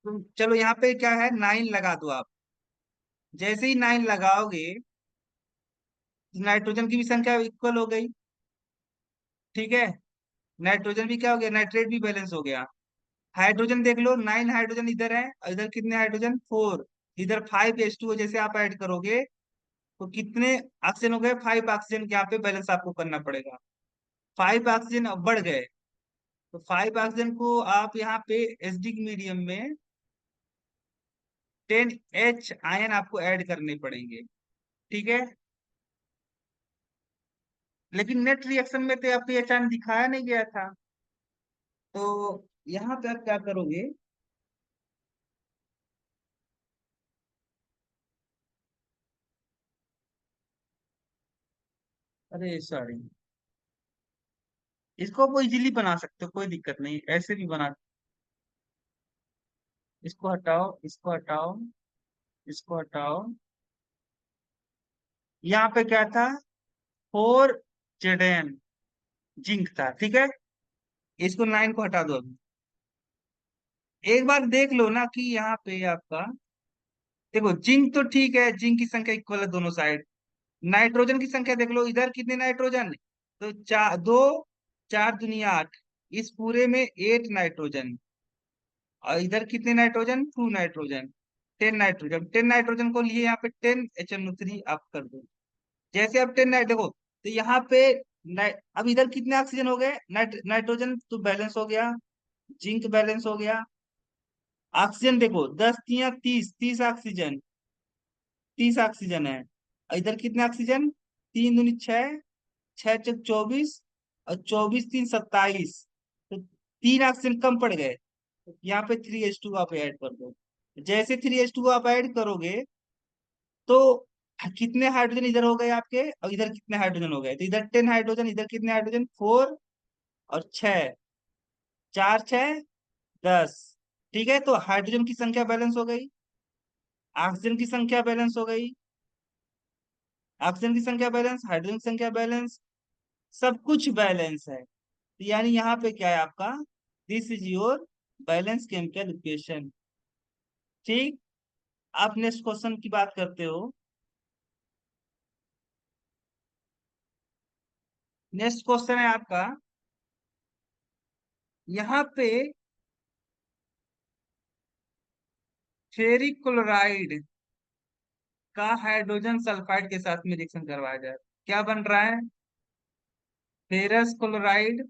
तो चलो यहाँ पे क्या है, 9 लगा दो आप। जैसे ही 9 लगाओगे तो नाइट्रोजन की भी संख्या इक्वल हो गई। ठीक है। नाइट्रोजन भी क्या हो गया, नाइट्रेट भी बैलेंस हो गया। हाइड्रोजन देख लो, 9 हाइड्रोजन इधर है और इधर कितने हाइड्रोजन, 4। इधर 5H2O जैसे आप ऐड करोगे तो कितने ऑक्सीजन हो गए, 5 ऑक्सीजन। यहाँ पे बैलेंस आपको करना पड़ेगा। 5 ऑक्सीजन अब बढ़ गए। तो 5 ऑक्सीजन को आप यहाँ पे एसिडिक मीडियम में 10H आयन आपको ऐड करने पड़ेंगे। ठीक है। लेकिन नेट रिएक्शन में तो आपको एच आयन दिखाया नहीं गया था। तो यहाँ पे आप क्या करोगे, अरे सॉरी, इसको आप इजीली बना सकते हो, कोई दिक्कत नहीं, ऐसे भी बना। इसको हटाओ, इसको हटाओ, इसको हटाओ, यहाँ पे क्या था, 4 Zn जिंक था, ठीक है। इसको 9 को हटा दो अभी। एक बार देख लो ना कि यहाँ पे आपका, देखो जिंक तो ठीक है, जिंक की संख्या इक्वल है दोनों साइड। नाइट्रोजन की संख्या देख लो, इधर कितने नाइट्रोजन, तो चार, दो, 4 दूनी 8, इस पूरे में 8 नाइट्रोजन। और इधर कितने नाइट्रोजन, 2 नाइट्रोजन, 10 नाइट्रोजन। 10 नाइट्रोजन को लिए यहाँ पे 10 HNO3 आप कर दो। जैसे अब 10 नाइट देखो, तो यहाँ पे अब इधर कितने ऑक्सीजन हो गए, नाइट्रोजन तो बैलेंस हो गया, जिंक बैलेंस हो गया। ऑक्सीजन देखो, 10 तिया 30, 30 ऑक्सीजन, 30 ऑक्सीजन है। और इधर कितने ऑक्सीजन, 3 दूनी 6, 6 चौक 24, और 24 3 27, तो 3 ऑक्सीजन कम पड़ गए। तो यहाँ पे 3H2 आप ऐड कर दो। जैसे 3H2 आप ऐड करोगे, तो कितने हाइड्रोजन इधर हो गए आपके, और इधर कितने हाइड्रोजन हो गए, तो इधर 10 हाइड्रोजन, इधर कितने हाइड्रोजन, 4 और 6, 4 6 10। ठीक है, तो हाइड्रोजन की संख्या बैलेंस हो गई, ऑक्सीजन की संख्या बैलेंस हो गई, ऑक्सीजन की संख्या बैलेंस, हाइड्रोजन की संख्या बैलेंस, सब कुछ बैलेंस है। तो यानी यहाँ पे क्या है आपका, this is your balance chemical equation. ठीक। आप नेक्स्ट क्वेश्चन की बात करते हो। नेक्स्ट क्वेश्चन है आपका, यहाँ पे फेरिक क्लोराइड का हाइड्रोजन सल्फाइड के साथ में रिएक्शन करवाया जाए, क्या बन रहा है, फेरस क्लोराइड,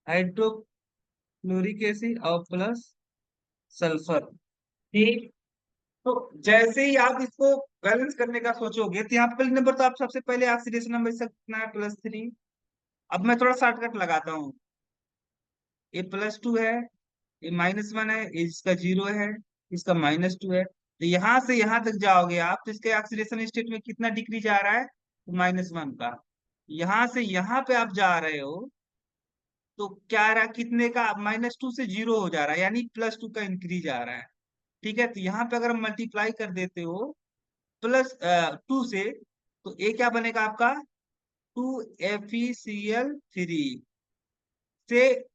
हाइड्रोक्लोरिक एसिड और प्लस सल्फर। ठीक। तो जैसे ही आप इसको बैलेंस करने का सोचोगे, तो यहाँ पे पहले नंबर तो आप सबसे पहले ऑक्सीडेशन नंबर इसका कितना है, +3। अब मैं थोड़ा शॉर्टकट लगाता हूँ, ये +2 है, ये -1 है, ये इसका 0 है, इसका -2 है। तो यहाँ से यहाँ तक जाओगे आप, तो इसके ऑक्सीडेशन स्टेट में कितना डिग्री जा रहा है, तो -1 का। यहाँ से यहाँ पे आप जा रहे हो, तो क्या आ रहा है, कितने का, -2 से 0 हो जा रहा है, यानी +2 का इंक्रीज आ रहा है। ठीक है, तो यहाँ पे अगर मल्टीप्लाई कर देते हो +2 से, तो ये क्या बनेगा आपका, 2FeCl3 से,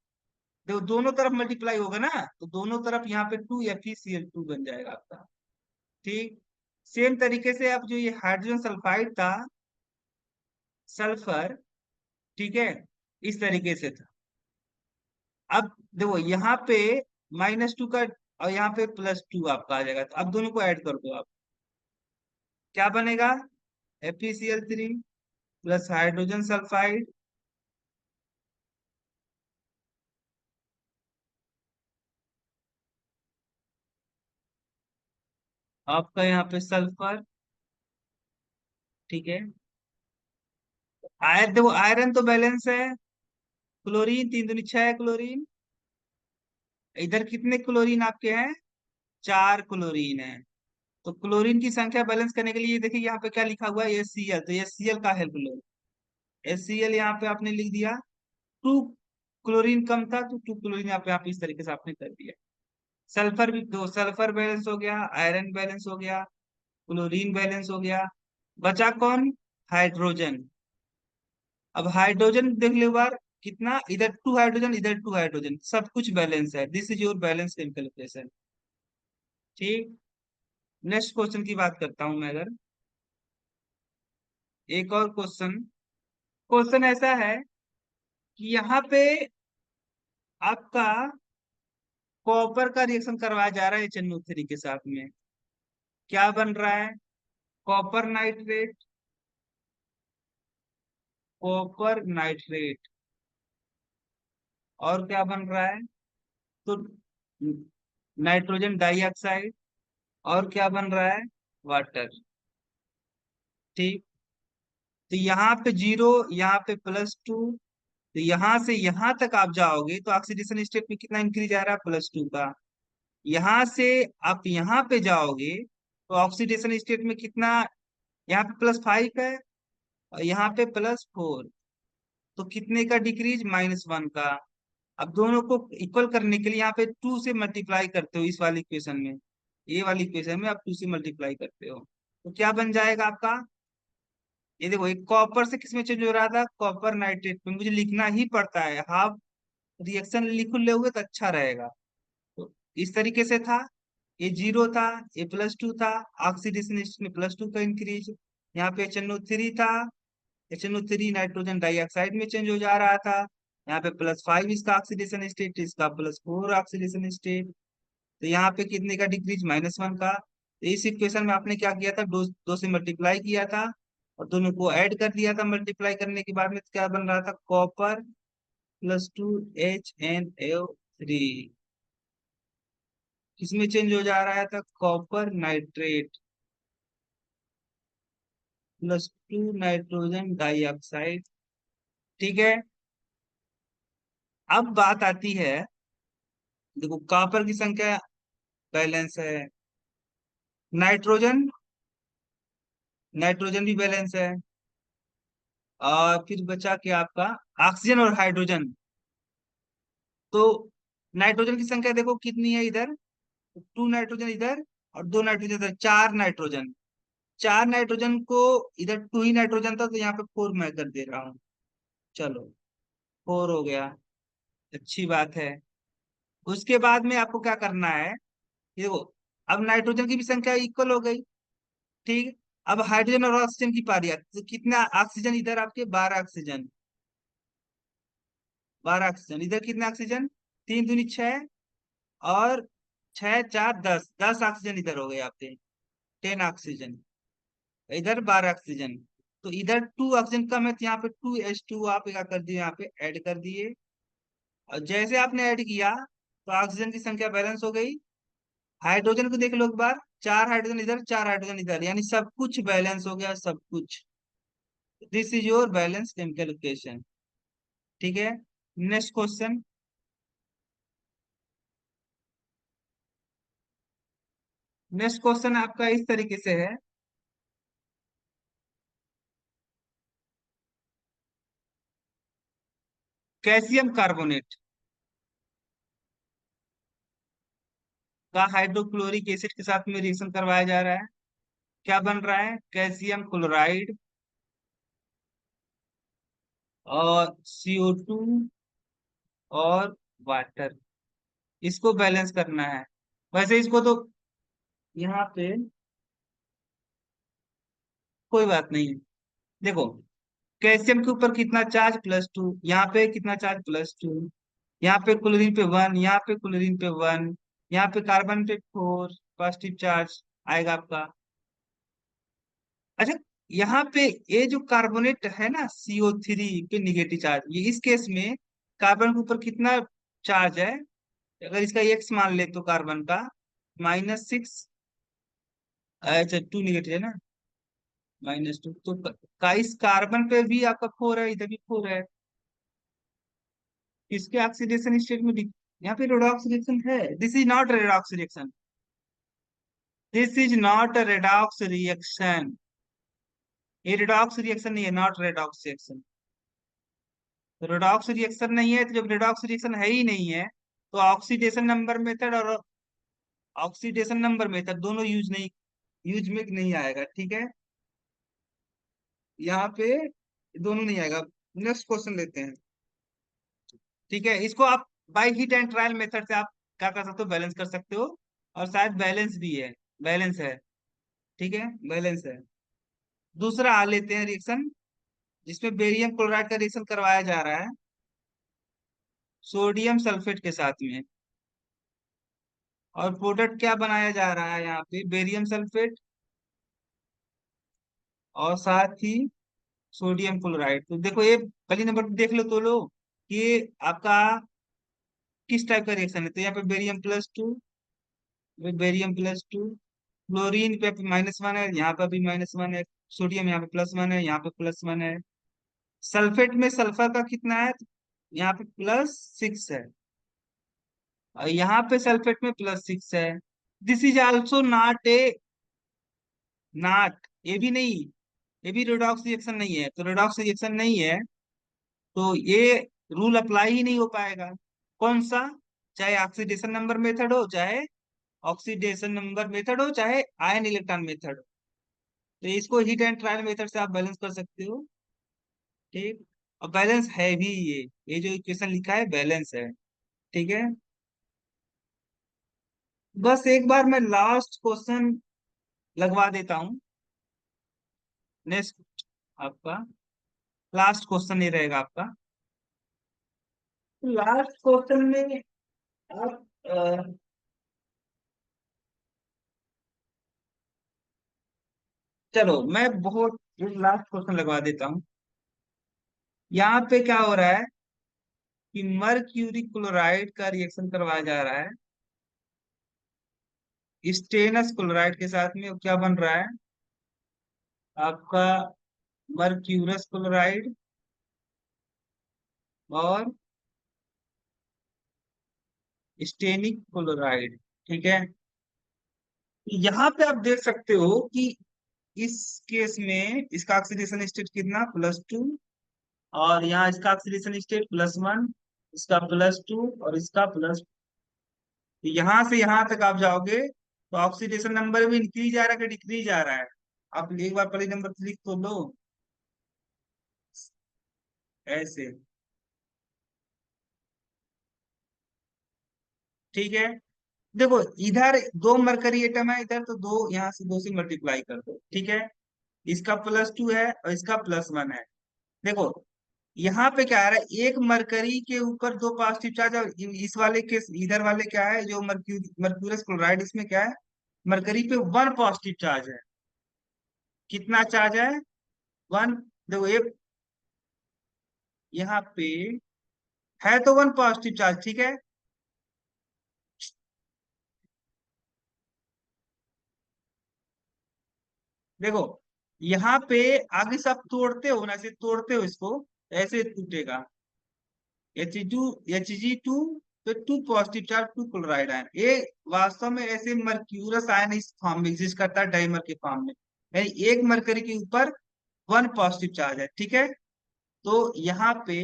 दोनों तरफ मल्टीप्लाई होगा ना, तो दोनों तरफ यहाँ पे 2FeCl2 बन जाएगा आपका। ठीक। सेम तरीके से अब जो ये हाइड्रोजन सल्फाइड था, सल्फर, ठीक है, इस तरीके से था। अब देखो यहाँ पे -2 का, और यहाँ पे +2 आपका आ जाएगा, तो अब दोनों को ऐड कर दो आप, क्या बनेगा, FeCl3 प्लस हाइड्रोजन सल्फाइड, आपका यहाँ पे सल्फर। ठीक है, आयरन देखो, आयरन तो बैलेंस है, क्लोरीन 3 दूनी 6 क्लोरीन, इधर कितने क्लोरीन आपके हैं, 4 क्लोरीन है। तो क्लोरीन की संख्या बैलेंस करने के लिए देखिए यहाँ पे क्या लिखा हुआ है, HCl, तो HCl का हेल्प लो। HCl यहाँ पे आपने लिख दिया, 2 क्लोरीन कम था, तो 2 क्लोरीन यहाँ पे आप इस तरीके से आपने कर दिया। सल्फर भी दो, सल्फर बैलेंस हो गया, आयरन बैलेंस हो गया, क्लोरीन बैलेंस हो गया, बचा कौन, हाइड्रोजन। अब हाइड्रोजन देख लो एक बार, कितना, इधर 2 हाइड्रोजन, इधर 2 हाइड्रोजन, सब कुछ बैलेंस है, this is your balance chemical equation. ठीक। नेक्स्ट क्वेश्चन की बात करता हूं मैं अगर, एक और क्वेश्चन, क्वेश्चन ऐसा है कि यहाँ पे आपका कॉपर का रिएक्शन करवाया जा रहा है HNO3 के साथ में, क्या बन रहा है, कॉपर नाइट्रेट, कॉपर नाइट्रेट, और क्या बन रहा है, तो नाइट्रोजन डाइऑक्साइड, और क्या बन रहा है, वाटर। ठीक। तो यहाँ पे 0, यहाँ पे +2, तो यहाँ से यहाँ तक आप जाओगे, तो ऑक्सीडेशन स्टेट में कितना इंक्रीज आ रहा है, +2 का। यहाँ से आप यहाँ पे जाओगे, तो ऑक्सीडेशन स्टेट में कितना, यहाँ पे +5 है, और यहाँ पे +4, तो कितने का डिक्रीज, -1 का। अब दोनों को इक्वल करने के लिए यहाँ पे 2 से मल्टीप्लाई करते हो, इस वाली इक्वेशन में, ये वाली इक्वेशन में आप 2 से मल्टीप्लाई करते हो, तो क्या बन जाएगा आपका, ये देखो एक कॉपर से किसमें चेंज हो रहा था, कॉपर नाइट्रेट में, मुझे लिखना ही पड़ता है, हाफ रिएक्शन लिख लोगे तो अच्छा रहेगा। तो इस तरीके से था, ये 0 था, ये +2 था, ऑक्सीडेशन में +2 का इंक्रीज, यहाँ पे HNO3 था, HNO3 नाइट्रोजन डाइऑक्साइड में चेंज हो जा रहा था, यहाँ पे +5 इसका ऑक्सीडेशन स्टेट, इसका +4 ऑक्सीडेशन स्टेट। तो यहाँ पे कितने का डिक्रीज, -1 का। तो इस इक्वेशन में आपने क्या किया था, दो से मल्टीप्लाई किया था और दोनों को ऐड कर दिया था, मल्टीप्लाई करने के बाद में क्या बन रहा था, कॉपर +2 HNO3 किसमें चेंज हो जा रहा था, कॉपर नाइट्रेट +2 नाइट्रोजन डाइऑक्साइड। ठीक है, अब बात आती है, देखो कॉपर की संख्या बैलेंस है, नाइट्रोजन नाइट्रोजन भी बैलेंस है, और फिर बचा क्या आपका, ऑक्सीजन और हाइड्रोजन। तो नाइट्रोजन की संख्या देखो कितनी है इधर, 2 नाइट्रोजन इधर और 2 नाइट्रोजन इधर, 4 नाइट्रोजन। 4 नाइट्रोजन को, इधर 2 ही नाइट्रोजन था तो यहाँ पे 4 मैं कर दे रहा हूँ, चलो 4 हो गया, अच्छी बात है। उसके बाद में आपको क्या करना है, ये देखो अब नाइट्रोजन की भी संख्या इक्वल हो गई, ठीक। अब हाइड्रोजन और ऑक्सीजन की पारी आती, तो कितना ऑक्सीजन इधर आपके, 12 ऑक्सीजन, 12 ऑक्सीजन इधर, कितना ऑक्सीजन, 3 दूनी 6, और 6 4 10, 10 ऑक्सीजन इधर हो गए आपके, 10 ऑक्सीजन, इधर 12 ऑक्सीजन। तो इधर 2 ऑक्सीजन कम है तो यहाँ पे 2H2 आप क्या कर दिए, यहाँ पे ऐड कर दिए, और जैसे आपने ऐड किया तो ऑक्सीजन की संख्या बैलेंस हो गई। हाइड्रोजन को देख लो एक बार, 4 हाइड्रोजन इधर, 4 हाइड्रोजन इधर, यानी सब कुछ बैलेंस हो गया, सब कुछ। This is your balance chemical equation. ठीक है, नेक्स्ट क्वेश्चन। नेक्स्ट क्वेश्चन आपका इस तरीके से है, कैल्शियम कार्बोनेट का हाइड्रोक्लोरिक एसिड के साथ में रिएक्शन करवाया जा रहा है, क्या बन रहा है, कैल्शियम क्लोराइड और CO2 और वाटर, इसको बैलेंस करना है। वैसे इसको तो यहाँ पे कोई बात नहीं है, देखो कैल्शियम के ऊपर कितना चार्ज, +2, यहाँ पे कितना चार्ज, +2, यहाँ पे क्लोरीन पे 1, यहाँ पे क्लोरीन पे 1, यहाँ पे कार्बन पे 4 पॉजिटिव चार्ज आएगा आपका। अच्छा, यहाँ पे ये जो कार्बोनेट है ना, CO3 पे निगेटिव चार्ज, ये इस केस में कार्बन के ऊपर कितना चार्ज है, अगर इसका X मान ले तो कार्बन का -6, अच्छा 2 निगेटिव है ना, -2, तो का इस कार्बन पे भी आपका 4 है, इधर भी 4 है, इसके ऑक्सीडेशन स्टेट में यहाँ पे रेडॉक्स रिएक्शन है, this is not redox reaction, this is not a redox reaction, ये रेडॉक्स रिएक्शन नहीं है, नॉट रेडॉक्स रिएक्शन। तो रेडॉक्स रिएक्शन नहीं है, तो जब रेडॉक्स रिएक्शन है ही नहीं है तो ऑक्सीडेशन नंबर मेथड और ऑक्सीडेशन नंबर मेथड दोनों यूज में नहीं आएगा, ठीक है, यहाँ पे दोनों नहीं आएगा। नेक्स्ट क्वेश्चन लेते हैं, ठीक है, इसको आप by hit and trial method से आप क्या कर सकते हो, बैलेंस कर सकते हो, और शायद बैलेंस भी है, बैलेंस है, ठीक है, बैलेंस है। दूसरा आ लेते हैं रिएक्शन, जिसमें बेरियम क्लोराइड का रिएक्शन करवाया जा रहा है सोडियम सल्फेट के साथ में, और प्रोडक्ट क्या बनाया जा रहा है यहाँ पे, बेरियम सल्फेट और साथ ही सोडियम क्लोराइड। तो देखो ये पहली नंबर पे देख लो तो लो कि ये आपका किस टाइप का रिएक्शन है, तो यहाँ पे बेरियम प्लस टू, क्लोरीन पे -1 है, यहाँ पे भी -1 है, सोडियम यहाँ पे +1 है, यहाँ पे +1 है, सल्फेट में सल्फर का कितना है, यहाँ पे +6 है, और यहाँ पे सल्फेट में +6 है। दिस इज ऑल्सो नॉट, ये भी नहीं, ये भी रेडॉक्स रिएक्शन नहीं है, तो रेडॉक्स रिएक्शन नहीं है तो ये रूल अप्लाई ही नहीं हो पाएगा। कौन सा, चाहे ऑक्सीडेशन नंबर मेथड हो, चाहे ऑक्सीडेशन नंबर मेथड हो, चाहे आयन इलेक्ट्रॉन मेथड हो, तो इसको हिट एंड ट्रायल मेथड से आप बैलेंस कर सकते हो। ठीक। और बैलेंस है भी ये जो इक्वेशन लिखा है बैलेंस है। ठीक है। बस एक बार मैं लास्ट क्वेश्चन लगवा देता हूँ। नेक्स्ट आपका लास्ट क्वेश्चन ये रहेगा आपका। लास्ट क्वेश्चन में आप चलो मैं बहुत लास्ट क्वेश्चन लगवा देता हूँ। यहाँ पे क्या हो रहा है कि मरक्यूरी क्लोराइड का रिएक्शन करवाया जा रहा है स्टेनस क्लोराइड के साथ में। क्या बन रहा है आपका मरक्यूरस क्लोराइड और स्टेनिक क्लोराइड। ठीक है। यहाँ पे आप देख सकते हो कि इस केस में इसका ऑक्सीडेशन स्टेट कितना +2 और यहाँ इसका ऑक्सीडेशन स्टेट +1 इसका +2 और इसका प्लस। यहां से यहां तक आप जाओगे तो ऑक्सीडेशन नंबर भी इंक्रीज आ रहा है कि डिक्रीज आ रहा है। आप एक बार पहले नंबर लिख तो लो ऐसे। ठीक है। देखो इधर 2 मरकरी एटम है इधर, तो दो यहाँ से 2 से मल्टीप्लाई कर दो। ठीक है। इसका +2 है और इसका +1 है। देखो यहाँ पे क्या आ रहा है, 1 मरकरी के ऊपर 2 पॉजिटिव चार्ज और इस वाले के इधर वाले क्या है जो मर्क्यूरस क्लोराइड इसमें क्या है मरकरी पे 1 पॉजिटिव चार्ज है। कितना चार्ज है 1। देखो ये यहाँ पे है तो 1 पॉजिटिव चार्ज। ठीक है। देखो यहाँ पे आगे से आप तोड़ते हो ना, ऐसे तोड़ते हो इसको ऐसे टूटेगा Hg2 तो 2 पॉजिटिव चार्ज 2 क्लोराइड आयन। ये वास्तव में ऐसे मर्क्यूरस आयन इस फॉर्म में एग्जिस्ट करता है डाइमर के फॉर्म में, यानी 1 मरकरी के ऊपर 1 पॉजिटिव चार्ज है। ठीक है। तो यहाँ पे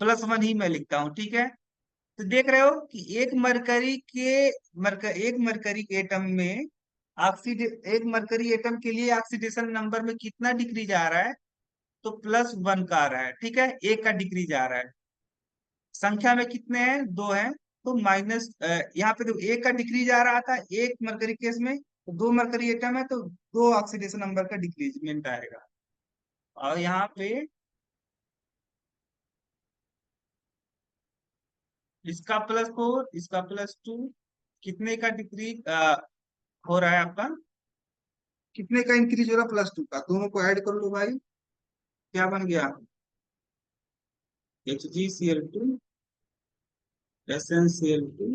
+1 ही मैं लिखता हूँ। ठीक है। तो देख रहे हो कि 1 मरकरी के एटम में ऑक्सीडे 1 मरकरी एटम के लिए ऑक्सीडेशन नंबर में कितना डिक्रीज आ रहा है, तो +1 का आ रहा है। ठीक है। एक का डिक्रीज आ रहा है। संख्या में कितने हैं 2 हैं, तो माइनस यहाँ पे तो एक का डिक्रीज आ रहा था 1 मरकरी केस में, तो 2 मरकरी एटम है तो 2 ऑक्सीडेशन नंबर का डिक्रीजमेंट आएगा। और यहाँ पे इसका +4 इसका +2 कितने का डिक्रीज हो रहा है आपका, कितने का इंक्रीज हो रहा है +2 का, दोनों को ऐड कर लो भाई। क्या बन गया HgCl2 SnCl2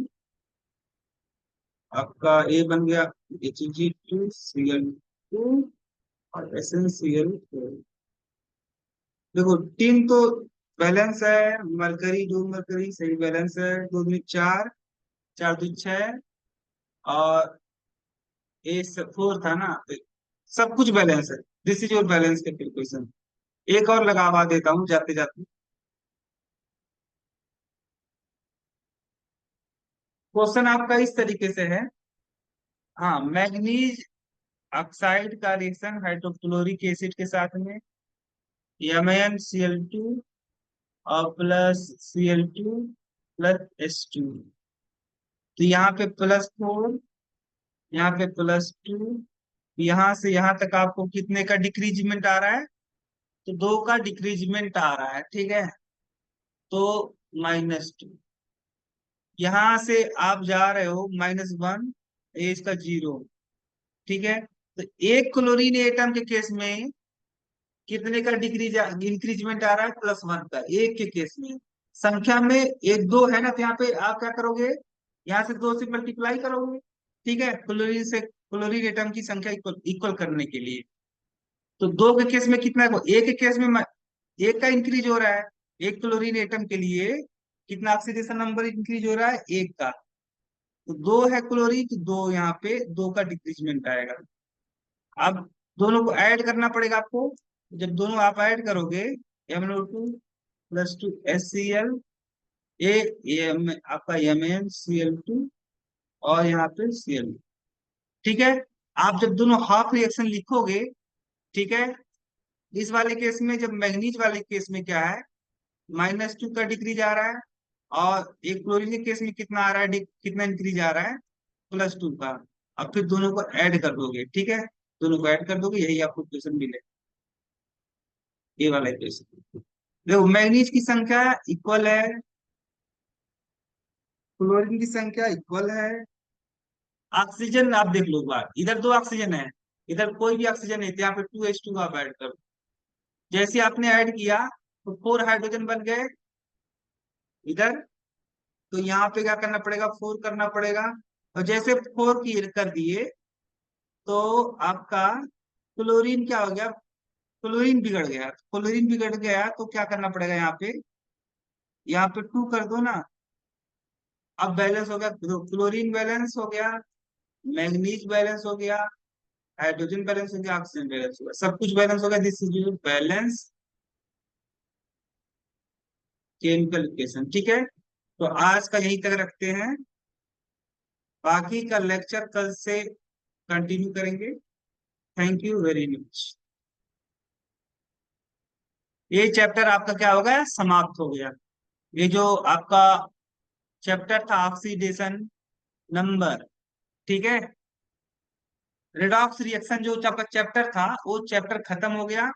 आपका ए बन गया Hg2Cl2 और SnCl4। देखो तीन तो बैलेंस है, मरकरी 2 मरकरी सही बैलेंस है, 2 दूनी 4 4 दूनी 6 और A4 था ना, तो सब कुछ बैलेंस है। This is your balance calculation. एक और लगावा देता हूँ जाते जाते। क्वेश्चन आपका इस तरीके से है। हाँ मैग्नीज ऑक्साइड का रिएक्शन हाइड्रोक्लोरिक एसिड के साथ में MnCl2 और +Cl2 +H2। तो यहाँ पे +4 यहाँ पे +2 यहाँ से यहाँ तक आपको कितने का डिक्रीजमेंट आ रहा है, तो 2 का डिक्रीजमेंट आ रहा है। ठीक है। तो -2 यहाँ से आप जा रहे हो -1 ये इसका 0। ठीक है। तो एक क्लोरीन एटम के केस में कितने का डिक्रीज इंक्रीजमेंट आ रहा है +1 का एक के केस में। संख्या में 1 2 है ना, तो यहाँ पे आप क्या करोगे यहाँ से 2 से मल्टीप्लाई करोगे। ठीक है। क्लोरीन से क्लोरीन एटम की संख्या इक्वल इक्वल करने के लिए। तो 2 के केस में कितना है, एक के केस में एक का इंक्रीज हो रहा है। एक क्लोरीन एटम के लिए कितना ऑक्सीडेशन नंबर इंक्रीज हो रहा है 1 का, तो 2 है क्लोरीन तो 2 यहाँ पे 2 का डिक्रीजमेंट आएगा। अब दोनों को ऐड करना पड़ेगा आपको। जब दोनों आप ऐड करोगे MnO2 +2 HCl आपका MnCl2 और यहाँ पे Cl। ठीक है। आप जब दोनों हाफ रिएक्शन लिखोगे, ठीक है, इस वाले केस में, जब मैग्नीज वाले केस में क्या है, -2 का डिक्रीज आ रहा है, और एक क्लोरीन के केस में कितना आ रहा है, कितना इंक्रीज आ रहा है, +2 का। अब फिर दोनों को ऐड कर दोगे, ठीक है, दोनों को ऐड कर दोगे, यही आपको इक्वेशन मिले, ये वाला इक्वेशन। देखो मैग्नीज की संख्या इक्वल है, क्लोरीन की संख्या इक्वल है, ऑक्सीजन आप देख लो बात, इधर 2 ऑक्सीजन है, इधर कोई भी ऑक्सीजन नहीं, तो यहाँ पे 2H2 आप ऐड करो। जैसे आपने ऐड किया तो 4 हाइड्रोजन बन गए इधर, तो यहाँ पे क्या करना पड़ेगा, 4 करना पड़ेगा। और जैसे 4 की कर दिए, तो आपका क्लोरीन क्या हो गया, क्लोरीन बिगड़ गया, क्लोरीन बिगड़ गया तो क्या करना पड़ेगा, यहाँ पे 2 कर दो ना। अब बैलेंस हो गया, क्लोरीन बैलेंस हो गया, मैग्नीज बैलेंस हो गया, हाइड्रोजन बैलेंस हो गया, ऑक्सीजन बैलेंस हो गया, सब कुछ बैलेंस हो गया। This is balance chemical equation, ठीक है। तो आज का यही तक रखते हैं, बाकी का लेक्चर कल से कंटिन्यू करेंगे। Thank you very much. ये चैप्टर आपका क्या हो गया, समाप्त हो गया। ये जो आपका चैप्टर था ऑक्सीडेशन नंबर, ठीक है, रिडॉक्स रिएक्शन जो आपका चैप्टर था, वो चैप्टर खत्म हो गया।